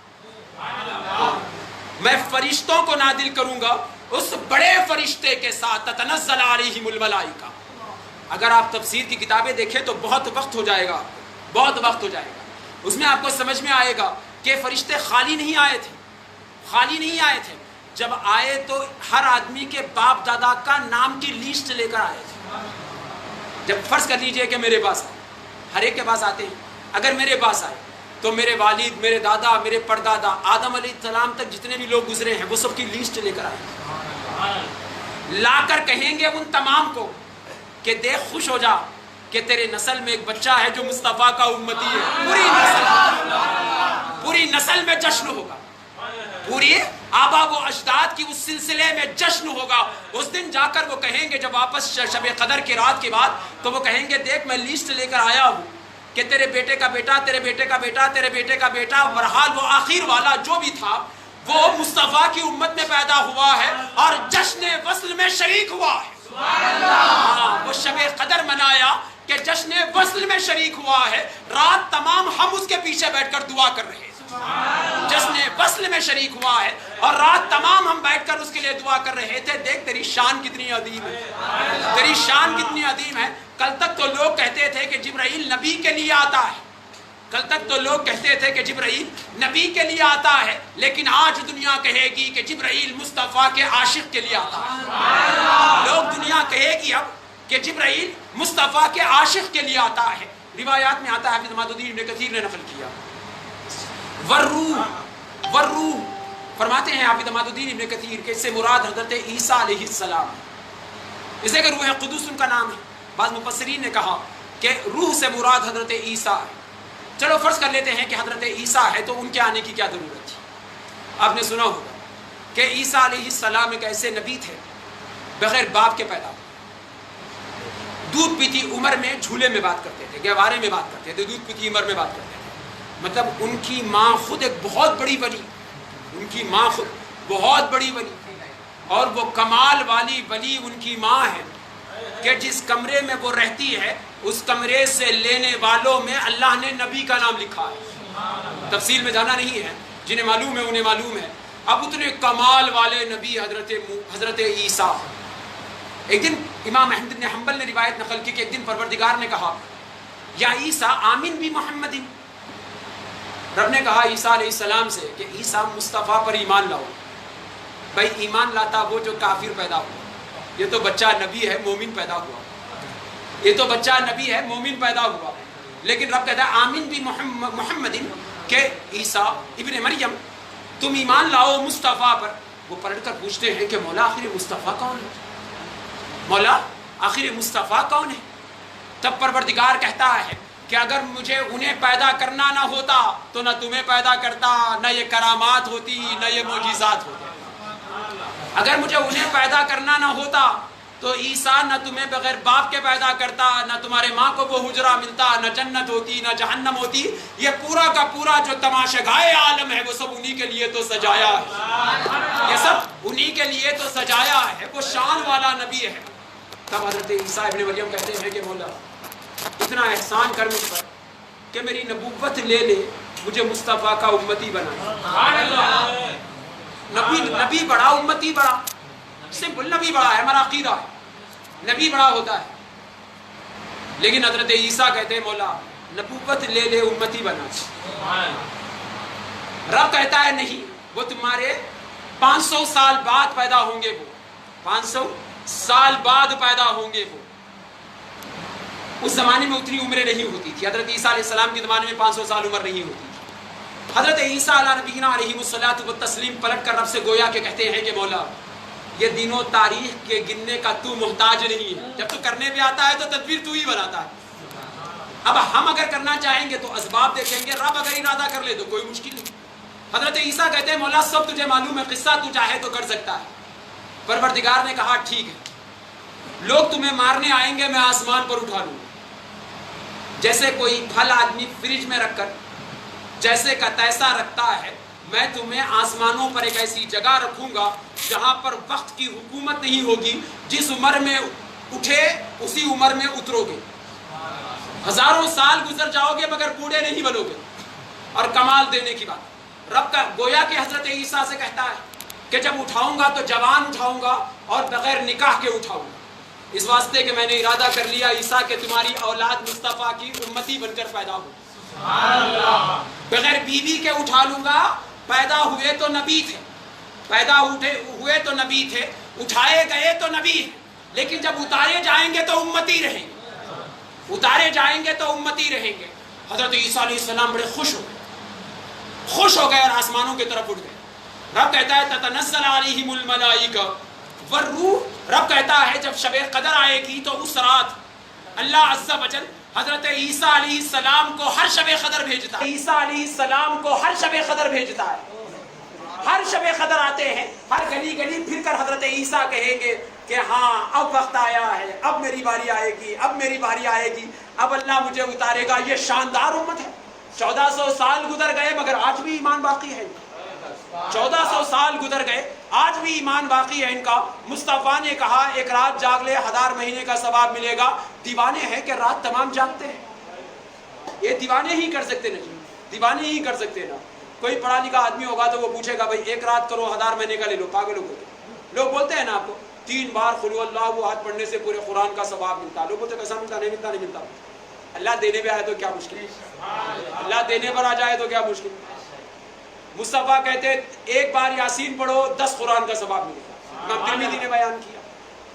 میں فرشتوں کو نازل کروں گا اس بڑے فرشتے کے ساتھ۔ تتنزل علیہم الملائکہ، اگر آپ تفسیر کی کتابیں دیکھیں تو بہت وقت ہو جائے گا، بہت وقت ہو جائے گا، اس میں آپ کو سمجھ میں آئے گا کہ فرشتے خالی نہیں آئے تھے، خالی نہیں آئے تھے۔ جب آئے تو ہر آدمی کے باپ دادا کا نام کی لیسٹ لے کر آئے تھے۔ جب فرض کر لیجئے کہ میرے پاس آئے، ہر ایک کے پاس آتے ہیں، اگر میرے پاس آئے تو میرے والد، میرے دادا، میرے پردادا، آدم علیہ السلام تک جتنے بھی لوگ گزرے ہیں وہ سب کی لیسٹ لے کر آئے، لا کر کہیں گے ان تمام کو کہ دیکھ خوش ہو جا کہ تیرے نسل میں ایک بچہ ہے جو مصطفیٰ کا امتی ہے۔ پوری نسل میں جشن ہوگا، پوری آبا و اجداد کی اس سلسلے میں جشن ہوگا۔ اس دن جا کر وہ کہیں گے جب واپس شب قدر کی رات کے بعد، تو وہ کہیں گے دیکھ میں لیسٹ لے کر آیا ہوں کہ تیرے بیٹے کا بیٹا، تیرے بیٹے کا بیٹا، تیرے بیٹے کا بیٹا، برحال وہ آخر والا جو بھی تھا وہ مصطفیٰ کی امت میں پیدا ہوا ہے اور جشن وصل میں شریک ہوا ہے۔ وہ شب قدر منایا کہ جشن وصل میں شریک ہوا ہے، رات تمام ہم اس کے پیچھے بیٹھ کر دعا کر رہے ہیں، جشن وصل میں شریک ہوا ہے اور رات تمام ہم بیٹھ کر اس کے لیے دعا کر رہے تھے۔ دیکھ تیری شان کتنی عظیم ہے، تیری شان کتنی عظیم ہے۔ کل تک تو لوگ کہتے تھے کہ جبرائیل نبی کے لیے آتا ہے، کل تک تو لوگ کہتے تھے کہ جبرائیل نبی کے لیے آتا ہے، لیکن آج دنیا کہے گی کہ جبرائیل مصطفیٰ کے عاشق کے لیے آتا ہے۔ لوگ دنیا کہے گی اب کہ جبرائیل مصطفیٰ کے عاشق کے لیے آتا ہے۔ روایات میں آتا ہے، حافظ جماعت الدین ابن کثیر نے نقل کیا، والروح فرماتے ہیں حافظ جماعت الدین ابن کثیر کہ اس سے مراد حضرت عیسیٰ علیہ السلام، اسے کہ روح قدس ان کا نام ہے۔ بعض مفسرین نے کہا کہ روح سے مراد حضرت عیسیٰ ہے۔ چلو فرض کر لیتے ہیں کہ حضرت عیسیٰ ہے تو ان کے آنے کی کیا ضرورت تھی؟ آپ نے سنا ہوگا کہ عیسیٰ علیہ السلام ایک ایسے نبی تھے بغیر باپ کے پیدا، دودھ پیتی عمر میں جھولے میں بات کرتے تھے، گہوارے میں بات کرتے تھے، دودھ پیتی عمر میں بات کرتے تھے۔ مطلب ان کی ماں خود ایک بہت بڑی ولی، ان کی ماں خود بہت بڑی ولی، اور وہ کمال والی ولی ان کی ماں ہے کہ جس کمرے میں وہ رہتی ہے اس کمرے سے لینے والوں میں اللہ نے نبی کا نام لکھا ہے. تفصیل میں جانا نہیں ہے، جنہیں معلوم ہے انہیں معلوم ہے. اب اتنے کمال والے نبی حضرت عیسیٰ. ایک دن امام احمد بن حنبل نے روایت نقل کی کہ ایک دن پروردگار نے کہا یا عیسیٰ آمین بھی محمد. رب نے کہا عیسیٰ علیہ السلام سے کہ عیسیٰ مصطفیٰ پر ایمان لاؤ. بھائی ایمان لاتا وہ جو کافر پیدا ہوا، یہ تو بچہ نبی ہے مومن پیدا ہوا، یہ تو بچہ نبی ہے مومن پیدا ہوا. لیکن رب کہتا ہے آمین بھی محمد کہ عیسیٰ ابن مریم تم ایمان لاؤ مصطفیٰ پر. وہ پلٹ کر پوچھتے ہیں کہ مولا آخر مصطفیٰ کون ہے؟ مولا آخر مصطفیٰ کون ہے؟ تب پروردگار کہتا ہے کہ اگر مجھے انہیں پیدا کرنا نہ ہوتا تو نہ تمہیں پیدا کرتا، نہ یہ کرامات ہوتی، نہ یہ معجزات ہوتے. اگر مجھے انہیں پیدا کرنا نہ ہوتا تو عیسیٰ نہ تمہیں بغیر باپ کے پیدا کرتا، نہ تمہارے ماں کو وہ حجرہ ملتا، نہ جنت ہوتی نہ جہنم ہوتی. یہ پورا کا پورا جو تماشاگاہ عالم ہے وہ سب انہی کے لیے تو سجایا ہے، یہ سب انہی کے لیے تو سجایا ہے. وہ شان والا نبی ہے. تب حضرت عیسیٰ ابن مریم کہتے ہیں کہ مولا اتنا احسان کر مجھ پر کہ میری نبوت لے لے، مجھے مصطفیٰ کا امتی بنا. نبی بڑا امتی بڑا، سمپل نبی بڑا ہے، ہمارا عقیدہ ہے نبی بڑا ہوتا ہے. لیکن حضرت عیسیٰ کہتے ہیں مولا نبوت لے لے امتی بنا. رب کہتا ہے نہیں، وہ تمہارے 500 سال بعد پیدا ہوں گے، وہ 500 سال بعد پیدا ہوں گے. وہ اس زمانے میں اتنی عمریں نہیں ہوتی تھی. حضرت عیسیٰ علیہ السلام کے زمانے میں 500 سال عمر نہیں ہوتی تھی. حضرت عیسیٰ علیہ نبینا علیہ الصلوۃ والتسلیم پلٹ کر رب سے گویا کہ کہتے ہیں کہ مولا یہ دنوں تاریخ کے گننے کا تو محتاج نہیں ہے، جب تو کرنے بھی آتا ہے تو تدبیر تو ہی بناتا ہے. اب ہم اگر کرنا چاہیں گے تو اسباب دیکھیں گے، رب اگر ارادہ کر لے تو کوئی مشکل نہیں. حضرت عیسیٰ کہتے ہیں مولا سب تجھے معلوم ہے، قصہ تو چاہے تو کر سکتا ہے. پروردگار نے کہا ٹھیک ہے، لوگ تمہیں مارنے آئیں گے، میں آسمان پر اٹھا لوں گا. جیسے کوئی پھل آدمی فریج میں رکھ کر جیسے کا تیسا رکھتا ہے، میں تمہیں آسمانوں پر ایک ایسی جگہ رکھوں گا جہاں پر وقت کی حکومت نہیں ہوگی. جس عمر میں اٹھے اسی عمر میں اترو گے، ہزاروں سال گزر جاؤ گے مگر بوڑھے نہیں بنو گے. اور کمال دینے کی بات رب کا گویا کہ حضرت عیسیٰ سے کہتا ہے کہ جب اٹھاؤں گا تو جوان اٹھاؤں گا اور بغیر نکاح کے اٹھاؤں گا، اس واسطے کہ میں نے ارادہ کر لیا عیسیٰ کہ تمہاری اولاد مصطفیٰ کی امتی بن کر پیدا ہو. بغیر بیوی کے اٹھا لوں گا. پیدا ہوئے تو نبی تھے، پیدا ہوئے تو نبی تھے، اٹھائے گئے تو نبی ہیں، لیکن جب اتارے جائیں گے تو امتی رہیں گے، اتارے جائیں گے تو امتی رہیں گے. حضرت عیسیٰ علیہ السلام بڑے خوش ہو گئے اور آسمانوں کی طرف اٹھ گئے. رب کہتا ہے تتنزل علیہم الملائکہ والروح. رب کہتا ہے جب شب قدر آئے گی تو اس رات اللہ عز و جل حضرت عیسیٰ علیہ السلام کو ہر شب قدر بھیجتا ہے. عیسیٰ علیہ السلام کو ہر شب قدر بھیجتا ہے. ہر شب قدر آتے ہیں، ہر گلی گلی پھر کر حضرت عیسیٰ کہیں گے کہ ہاں اب وقت آیا ہے، اب میری باری آئے گی، اب میری باری آئے گی، اب اللہ مجھے اتارے گا. یہ شاندار امت ہے. 1400 سال گزر گئے مگر آج بھی ایمان باقی ہے. 1400 سال گزر گئے آج بھی ایمان باقی ہے ان کا. مصطفیٰ نے کہا ایک رات جاگ لے 1000 مہینے کا ثواب ملے گا. دیوانے ہیں کہ رات تمام جاگتے ہیں. یہ دیوانے ہی کر سکتے نا جی، دیوانے ہی کر سکتے نا. کوئی پڑھا لکھا آدمی ہوگا تو وہ پوچھے گا بھائی ایک رات کرو 1000 مہینے کا لے لو. پاگل ہو گئے. لوگ بولتے ہیں نا آپ کو 3 بار قل اللہ احد پڑھنے سے پورے قرآن کا ثواب ملتا. لوگ بولتے کیسا ملتا؟ نہیں ملتا. اللہ دینے پہ آئے تو کیا مشکل، اللہ دینے پر آ جائے تو کیا مشکل. مصطفیٰ کہتے ایک بار یاسین پڑھو 10 قرآن کا ثواب ملے گا. امام ترمذی نے بیان کیا.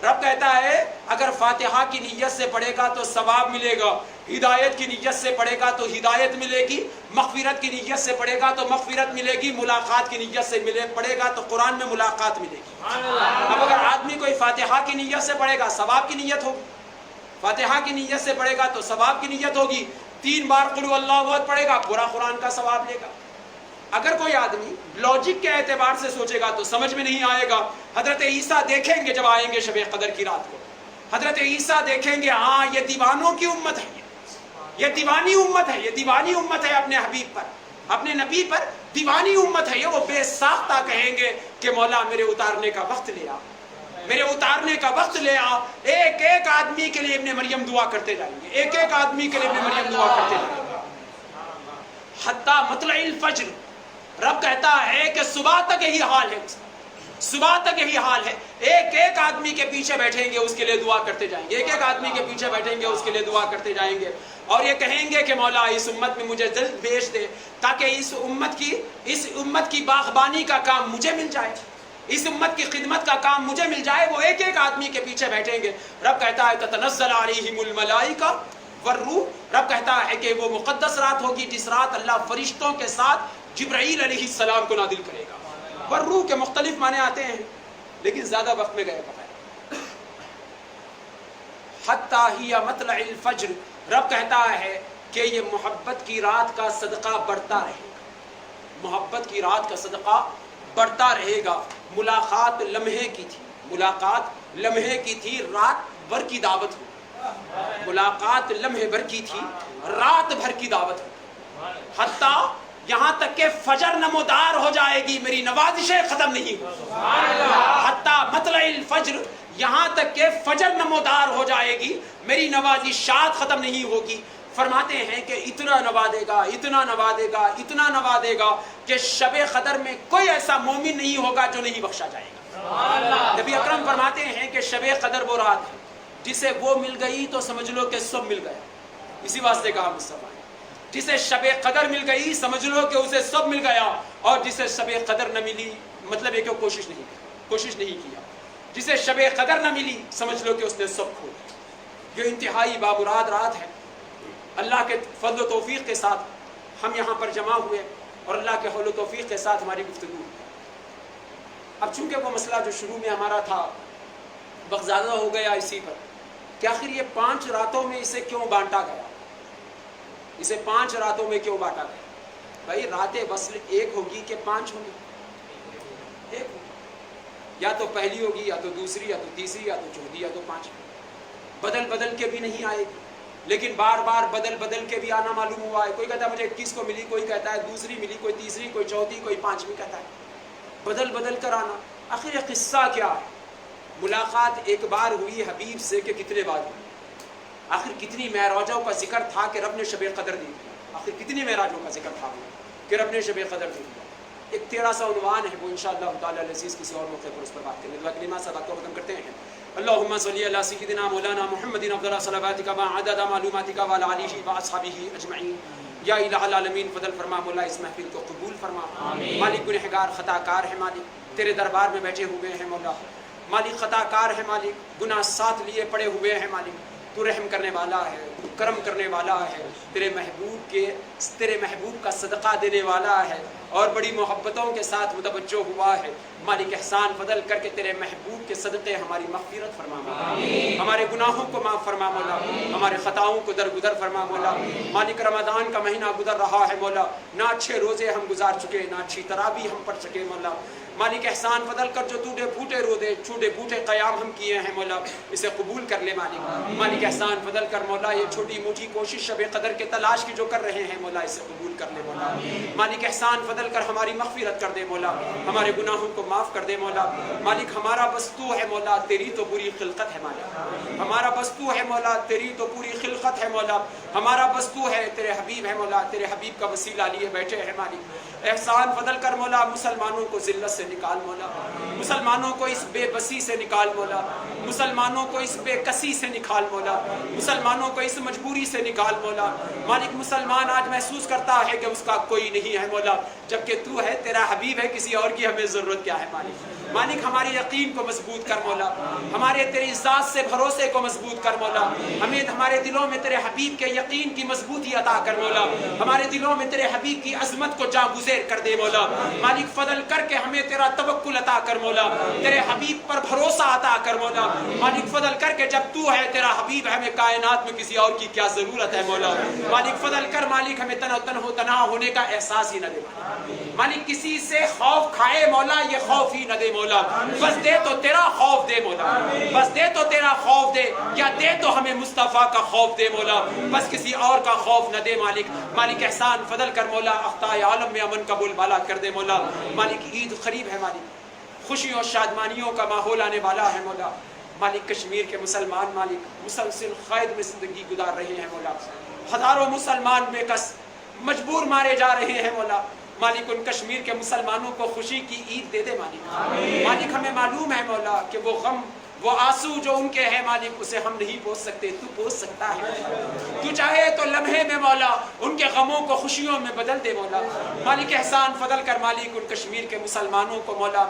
رب کہتا ہے اگر فاتحہ کی نیت سے پڑھے گا تو ثواب ملے گا، ہدایت کی نیت سے پڑھے گا تو ہدایت ملے گی، مغفرت کی نیت سے پڑھے گا تو مغفرت ملے گی، ملاقات کی نیت سے پڑھے گا تو قرآن میں ملاقات ملے گی. اب اگر آدمی کوئی فاتحہ کی نیت سے پڑھے گا ثواب کی نیت ہوگی، فاتحہ کی نیت سے پڑھے گا تو ثواب کی نیت ہوگی. 3 بار قل اللہ احد پڑھے گا پورا قرآن کا ثواب لے گا. اگر کوئی آدمی لاجک کے اعتبار سے سوچے گا تو سمجھ میں نہیں آئے گا. حضرت عیسیٰ دیکھیں گے جب آئیں گے شب قدر کی رات کو، حضرت عیسیٰ دیکھیں گے ہاں یہ دیوانوں کی امت ہے، یہ دیوانی امت ہے، یہ دیوانی امت ہے اپنے حبیب پر. اپنے نبی پر دیوانی امت ہے یہ، وہ بے ساختہ کہیں گے کہ مولا میرے اتارنے کا وقت لے آ، میرے اتارنے کا وقت لے آ. ایک ایک آدمی کے لیے ابن مریم دعا کرتے جائیں گے، ایک ایک آدمی کے لیے ابن مریم دعا کرتے جائیں گے. حتیٰ مطلع الفجر، رب کہتا ہے کہ صبح تک یہی حال ہے، صبح تک یہی حال ہے. ایک ایک آدمی کے پیچھے بیٹھیں گے، اس کے لیے دعا کرتے جائیں گے، ایک ایک آدمی کے پیچھے بیٹھیں گے، اس کے لیے دعا کرتے جائیں گے. اور یہ کہیں گے کہ مولا اس امت میں مجھے جلد بھیج دے تاکہ اس امت کی باغبانی کا کام مجھے مل جائے، اس امت کی خدمت کا کام مجھے مل جائے. وہ ایک ایک آدمی کے پیچھے بیٹھیں گے. رب کہتا ہے تتنزل علیہم الملائکہ والروح، رب کہتا ہے کہ وہ مقدس رات ہوگی جس رات اللہ فرشتوں کے ساتھ جبرائیل علیہ السلام کو نازل کرے گا. والروح کے مختلف معنی آتے ہیں لیکن زیادہ وقت میں گئے بغیر. حتیٰ ہی مطلع الفجر، رب کہتا ہے کہ یہ محبت کی رات کا صدقہ بڑھتا رہے گا، محبت کی رات کا صدقہ بڑھتا رہے گا. ملاقات لمحے کی تھی، ملاقات لمحے کی تھی، رات بھر کی دعوت ہو. ملاقات لمحے بھر کی تھی، رات بھر کی دعوت ہو. حتیٰ یہاں تک کہ فجر نمودار ہو جائے گی، میری نوازشیں ختم نہیں ہوگی. حتیٰ مطلع الفجر، یہاں تک کہ فجر نمودار ہو جائے گی، میری نوازشات ختم نہیں ہوگی. فرماتے ہیں کہ اتنا نوازے گا، اتنا نوازے گا، اتنا نوازے گا کہ شب قدر میں کوئی ایسا مومن نہیں ہوگا جو نہیں بخشا جائے گا. نبی اکرم فرماتے ہیں کہ شب قدر وہ رات ہے جسے وہ مل گئی تو سمجھ لو کہ سب مل گیا. اسی واسطے کہا مصطفیٰ، جسے شب قدر مل گئی سمجھ لو کہ اسے سب مل گیا، اور جسے شب قدر نہ ملی مطلب ہے کہ کوشش نہیں کیا. جسے شب قدر نہ ملی سمجھ لو کہ اس نے سب کھو دیا. یہ انتہائی بامراد رات ہے. اللہ کے فضل و توفیق کے ساتھ ہم یہاں پر جمع ہوئے اور اللہ کے حول و توفیق کے ساتھ ہماری گفتگو ہوئی. اب چونکہ وہ مسئلہ جو شروع میں ہمارا تھا وقت زیادہ ہو گیا اسی پر کہ آخر یہ 5 راتوں میں اسے کیوں بانٹا گیا، اسے 5 راتوں میں کیوں بانٹا گیا. بھائی رات وصل ایک ہوگی کہ 5 ہوگی؟ ایک ہوگی. یا تو پہلی ہوگی، یا تو دوسری، یا تو تیسری، یا تو چوتھی، یا تو 5. بدل کے بھی نہیں آئے گی، لیکن بار بار بدل کے بھی آنا معلوم ہوا ہے. کوئی کہتا ہے مجھے 21 کو ملی، کوئی کہتا ہے دوسری ملی، کوئی تیسری، کوئی چوتھی، کوئی 5ویں کہتا ہے. بدل کر آنا. آخر یہ قصہ کیا ہے؟ ملاقات ایک بار ہوئی حبیب سے کہ کتنے بار ہوئی؟ آخر کتنی معراجوں کا ذکر تھا کہ رب نے شب قدر دی؟ آخر کتنی معراجوں کا ذکر تھا کہ رب نے شب قدر دی؟ ایک 13 سا عنوان ہے، وہ انشاءاللہ تعالی العزیز کسی اور موقع پر اس پر بات کریں گے. کلمات سے بات کو ختم کرتے ہیں. اللهم صل على سيدنا مولانا محمد افضل صلواتك وعدد معلوماتك وعلى اله واصحابه اجمعین. یا الہ العالمین فضل فرما مولا اس محفل کو قبول فرما. مالک گنہگار خطا کار ہے مالک، تیرے دربار میں بیٹھے ہوئے ہیں مولا. مالک خطا کار ہے مالک، گناہ ساتھ لیے پڑے ہوئے ہیں مالک. تو رحم کرنے والا ہے، تو کرم کرنے والا ہے، تیرے محبوب کا صدقہ دینے والا ہے اور بڑی محبتوں کے ساتھ متوجہ ہوا ہے. مالک احسان فضل کر کے تیرے محبوب کے صدقے ہماری مغفرت فرما مولا. ہمارے گناہوں کو معاف فرما مولا، ہمارے خطاؤں کو درگزر فرما مولا. مالک رمضان کا مہینہ گزر رہا ہے مولا، نہ اچھے روزے ہم گزار چکے، نہ اچھی تراویح ہم پڑھ سکے مولا. مالک احسان فضل کر جو ٹوٹے پھوٹے روزے، چھوٹے پھوٹے قیام ہم کیے ہیں مولا، اسے قبول کر لے مالک. مالک احسان فضل کر مولا یہ چھوٹی موٹی کوشش شب قدر کے تلاش کی جو کر رہے ہیں مولا، اسے قبول کر لے مولا. مالک احسان فضل کر ہماری مغفرت کر دے مولا، ہمارے گناہوں کو معاف کر دے مولا. مالک ہمارا بس تو ہے مولا، تیری تو پوری خلقت ہے مالک. ہمارا بس تو ہے مولا، تیری تو پوری خلقت ہے مولا. ہمارا بس تو ہے، تیرے حبیب ہے مولا، تیرے حبیب کا وسیلہ لیے بیٹھے ہیں مالک. احسان فضل کر مولا مسلمانوں کو ذلت سے نکال مولا، مسلمانوں کو اس بے بسی سے نکال مولا، مسلمانوں کو اس بے کسی سے نکال مولا، مسلمانوں کو اس مجبوری سے نکال مولا. مالک مسلمان آج محسوس کرتا ہے کہ اس کا کوئی نہیں ہے مولا، جبکہ تو ہے، تیرا حبیب ہے، کسی اور کی ہمیں ضرورت کیا ہے مالک. مالک ہماری یقین کو مضبوط کر مولا، ہمارے تیری ذات سے بھروسے کو مضبوط کر مولا. ہمیں ہمارے دلوں میں تیرے حبیب کے یقین کی مضبوطی عطا کر مولا، ہمارے دلوں میں تیرے حبیب کی عظمت کو جاگزیر کر دے مولا. مالک فضل کر کے ہمیں تیرا توکل عطا کر مولا، تیرے حبیب پر بھروسہ عطا کر مولا. مالک فضل کر کے جب تو ہے، تیرا حبیب ہے، ہمیں کائنات میں کسی اور کی کیا ضرورت ہے مولا. مالک فضل کر مالک ہمیں تنہا ہونے کا احساس ہی نہ دے مالک. مالک کسی سے خوف کھائے مولا، یہ خوف ہی نہ دے مولا، بس دے تو تیرا خوف دے مولا، بس دے تو تیرا خوف دے، یا دے تو ہمیں مصطفیٰ کا خوف دے مولا، بس کسی اور کا خوف نہ دے مالک۔ مالک احسان فضل کر مولا، اخطائے عالم میں امن قبول بالا کر دے مولا۔ مالک عید قریب ہے مالک، خوشیوں شادمانیوں کا ماحول آنے والا ہے مولا۔ مالک کشمیر کے مسلمان مالک مسلسل قید میں زندگی گزار رہے ہیں مولا، ہزاروں مسلمان بے کس مجبور مارے جا رہے ہیں مولا۔ مالک ان کشمیر کے مسلمانوں کو خوشی کی عید دے دے مالک۔ مالک ہمیں معلوم ہے مولا کہ وہ غم وہ آنسو جو ان کے ہیں مالک اسے ہم نہیں پوچھ سکتے، تو پوچھ سکتا ہے۔ تو چاہے تو لمحے میں مولا ان کے غموں کو خوشیوں میں بدل دے مولا۔ مالک احسان فضل کر مالک ان کشمیر کے مسلمانوں کو مولا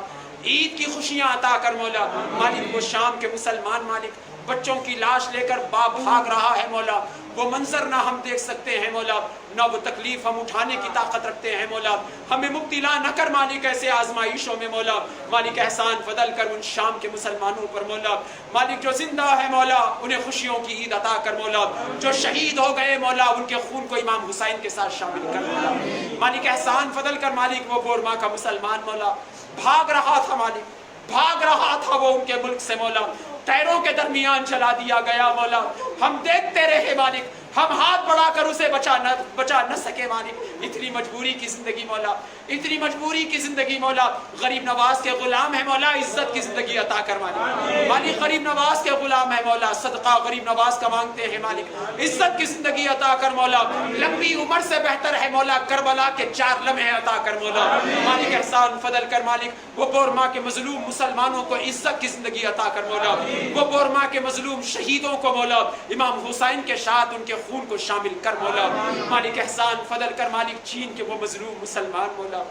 عید کی خوشیاں عطا کر مولا۔ مالک وہ شام کے مسلمان مالک بچوں کی لاش لے کر باپ بھاگ رہا ہے مولا، وہ منظر نہ ہم دیکھ سکتے ہیں مولا، نہ وہ تکلیف ہم اٹھانے کی طاقت رکھتے ہیں مولا۔ ہمیں مبتلا نہ کر مالک ایسے آزمائشوں میں مولا۔ مالک احسان فضل کر ان شام کے مسلمانوں پر مولا۔ مالک جو زندہ ہے مولا انہیں خوشیوں کی عید عطا کر مولا، جو شہید ہو گئے مولا ان کے خون کو امام حسین کے ساتھ شامل کر مولا۔ مالک احسان فضل کر مالک وہ بورما کا مسلمان مولا بھاگ رہا تھا مالک، بھاگ رہا تھا وہ ان کے ملک سے مولا، ٹائروں کے درمیان چلا دیا گیا مولا۔ ہم دیکھتے رہے مالک، ہم ہاتھ بڑھا کر اسے بچا نہ سکے مالک۔ اتنی مجبوری کی زندگی مولا، اتنی مجبوری کی زندگی مولا۔ غریب نواز کے غلام ہے مولا، عزت کی زندگی عطا کر مالک۔ مالک غریب نواز کے غلام ہے مولا، صدقہ غریب نواز کا مانگتے ہیں مالک، عزت کی زندگی عطا کر مولا۔ لمبی عمر سے بہتر ہے مولا کربلا کے 4 لمحے عطا کر مولا۔ مالک احسان فضل کر مالک وہ بورما کے مظلوم مسلمانوں کو عزت کی زندگی عطا کر مولا، وہ بورما کے مظلوم شہیدوں کو مولا امام حسین کے ساتھ ان کے خون کو شامل کر مولا۔ مالک احسان فضل کر مالک چین کے وہ مظلوم مسلمان مولا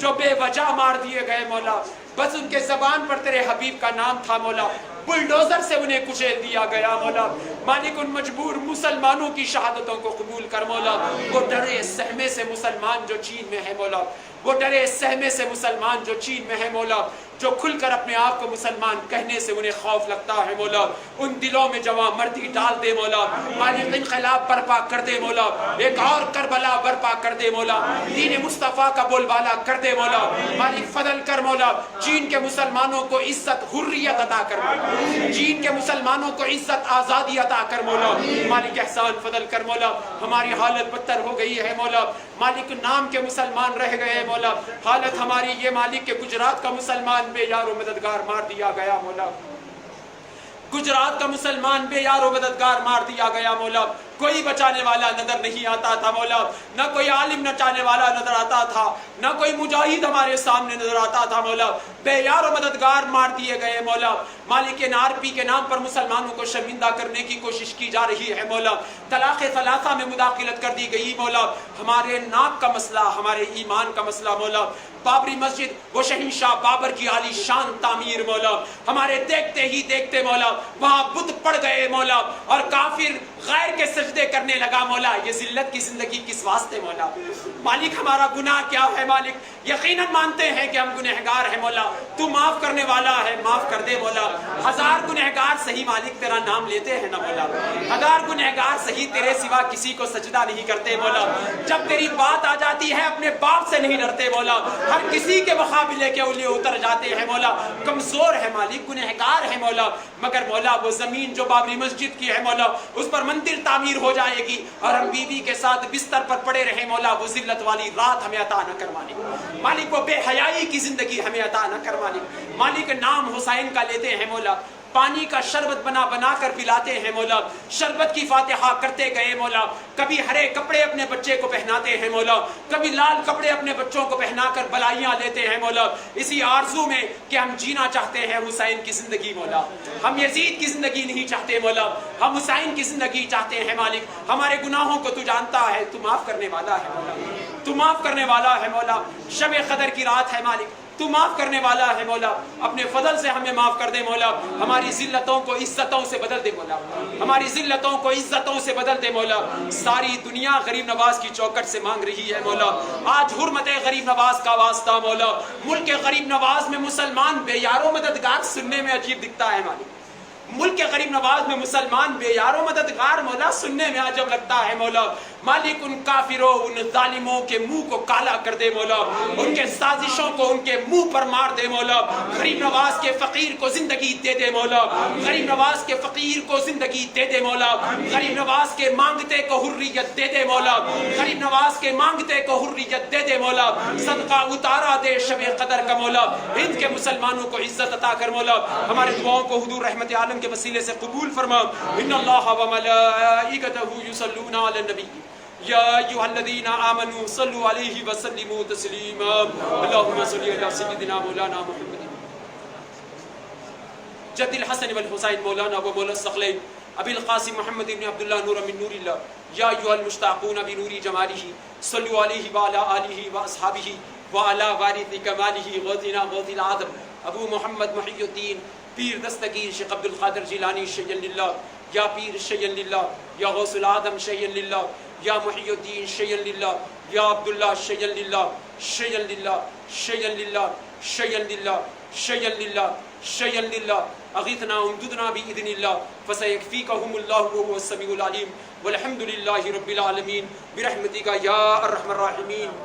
جو بے وجہ مار دیے گئے مولا، بس ان کے زبان پر تیرے حبیب کا نام تھا مولا، بلڈوزر سے انہیں کچل دیا گیا مولا۔ مالک ان مجبور مسلمانوں کی شہادتوں کو قبول کر مولا۔ وہ ڈرے سہمے سے مسلمان جو چین میں ہے مولا، وہ ڈرے سہمے سے مسلمان جو چین میں ہے مولا، جو کھل کر اپنے آپ کو مسلمان کہنے سے انہیں خوف لگتا ہے مولا، ان دلوں میں جواں مردی ڈال دے مولا۔ مالک انقلاب برپا کر دے مولا، ایک اور کربلا برپا کر دے مولا، دین مصطفیٰ کا بول بالا کر دے مولا۔ مالک فضل کر مولا، چین کے مسلمانوں کو عزت حریت عطا کر مولا، چین کے مسلمانوں کو عزت آزادی عطا کر مولا۔ مالک احسان فضل کر مولا، ہماری حالت بدتر ہو گئی ہے مولا، مالک نام کے مسلمان رہ گئے مولا، حالت ہماری یہ مالک کے گجرات کا مسلمان بے یار و مددگار مار دیا گیا مولا، گجرات کا مسلمان بے یار و مددگار مار دیا گیا مولا۔ کوئی بچانے والا نظر نہیں آتا تھا مولا، نہ کوئی عالم نچانے والا نظر آتا تھا، نہ کوئی مجاہد ہمارے سامنے نظر آتا تھا مولا، بے یار و مددگار مار دیے گئے مولا۔ مالک NRP کے نام پر مسلمانوں کو شرمندہ کرنے کی کوشش کی جا رہی ہے مولا، طلاق ثلاثہ میں مداخلت کر دی گئی مولا۔ ہمارے ناک کا مسئلہ، ہمارے ایمان کا مسئلہ مولا، بابری مسجد وہ شہنشاہ بابر کی عالی شان تعمیر مولا، ہمارے دیکھتے ہی دیکھتے مولا وہاں بت پڑ گئے مولا، اور کافر غیر کے سجدے کرنے لگا مولا۔ یہ ذلت کی زندگی کس واسطے مولا؟ مالک ہمارا گناہ کیا ہے مالک؟ یقیناً مانتے ہیں کہ ہم گنہگار ہیں مولا، تو معاف کرنے والا ہے، معاف کر دے مولا۔ 1000 گنہگار صحیح مالک تیرا نام لیتے ہیں نا مولا، 1000 گنہگار صحیح تیرے سوا کسی کو سجدہ نہیں کرتے مولا، جب تیری بات آ جاتی ہے اپنے باپ سے نہیں ڈرتے مولا، ہر کسی کے مقابلے کے اولیے اتر جاتے ہیں مولا۔ کمزور ہے مالک، گنہگار ہے مولا، مگر مولا وہ زمین جو بابری مسجد کی ہے مولا اس پر مندر تعمیر ہو جائے گی اور ہم بیوی کے ساتھ بستر پر پڑے رہے مولا، وہ ذلت والی رات ہمیں عطا نہ کر مالک۔ مالک وہ بے حیائی کی زندگی ہمیں عطا نہ کر مالک۔ مالک نام حسین کا لیتے ہیں مولا، پانی کا شربت بنا بنا کر پلاتے ہیں مولا، شربت کی فاتحہ کرتے گئے مولا، کبھی ہرے کپڑے اپنے بچے کو پہناتے ہیں مولا، کبھی لال کپڑے اپنے بچوں کو پہنا کر بلائیاں لیتے ہیں مولا، اسی آرزو میں کہ ہم جینا چاہتے ہیں حسین کی زندگی مولا، ہم یزید کی زندگی نہیں چاہتے مولا، ہم حسین کی زندگی چاہتے ہیں مالک۔ ہمارے گناہوں کو تو جانتا ہے، تو معاف کرنے والا ہے مولا، تو معاف کرنے والا ہے مولا۔ شب قدر کی رات ہے مالک، تو معاف کرنے والا ہے مولا، اپنے فضل سے ہمیں معاف کر دے مولا، ہماری ذلتوں کو عزتوں سے بدل دے مولا، ہماری ذلتوں کو عزتوں سے بدل دے مولا۔ ساری دنیا غریب نواز کی چوکٹ سے مانگ رہی ہے مولا، آج حرمت غریب نواز کا واسطہ مولا، ملک غریب نواز میں مسلمان بے یار و مددگار سننے میں عجیب دکھتا ہے مالک، ملک غریب نواز میں مسلمان بے یار و مددگار مولا سننے میں عجب لگتا ہے مولا. مالک ان کافروں ان ظالموں کے منہ کو کالا کر دے مولا, ان کے سازشوں کو ان کے منہ پر مار دے مولا. غریب نواز کے فقیر کو زندگی دے دے مولا, غریب نواز کے فقیر کو زندگی دے دے مولا, غریب نواز کے مانگتے کو حریت دے دے مولا, غریب نواز کے مانگتے کو حریت دے دے مولا. صدقہ اتارا دے شب قدر کا مولا, ہند کے مسلمانوں کو عزت عطا کر مولا. ہمارے دعاؤں کو حضور رحمت عالم کے وسیلے سے قبول فرما. ان اللہ و ملائکتہ یصلون علی النبی یا ایھا الذین آمنوا صلوا علیہ وسلموا تسلیما. اللهم صل علی سیدنا مولانا محمد جد الحسن والحسین مولانا و مولا الثقلین ابی القاسم محمد بن عبداللہ نور من نور اللہ. یا ایھا المشتاقون بنور جمالہ صلوا علیہ وعلی آلہ واصحابہ وعلی وارث کمالہ غوثنا غوث العظم ابو محمد محی الدین پیر دستگیر شیخ عبد القادر جیلانی شیئا للہ. یا پیر شیئا للہ, یا غوث العظم شیئا للہ, یا محی الدین شیئا للہ, یا عبداللہ شیئا للہ, شیئا للہ, شیئا للہ, شیئا للہ, شیئا للہ, شیئا للہ. اغثنا امددنا باذن اللہ فسیکفیکہم اللہ وهو السمیع العلیم والحمد للہ رب العالمین برحمتک یا ارحم الراحمین.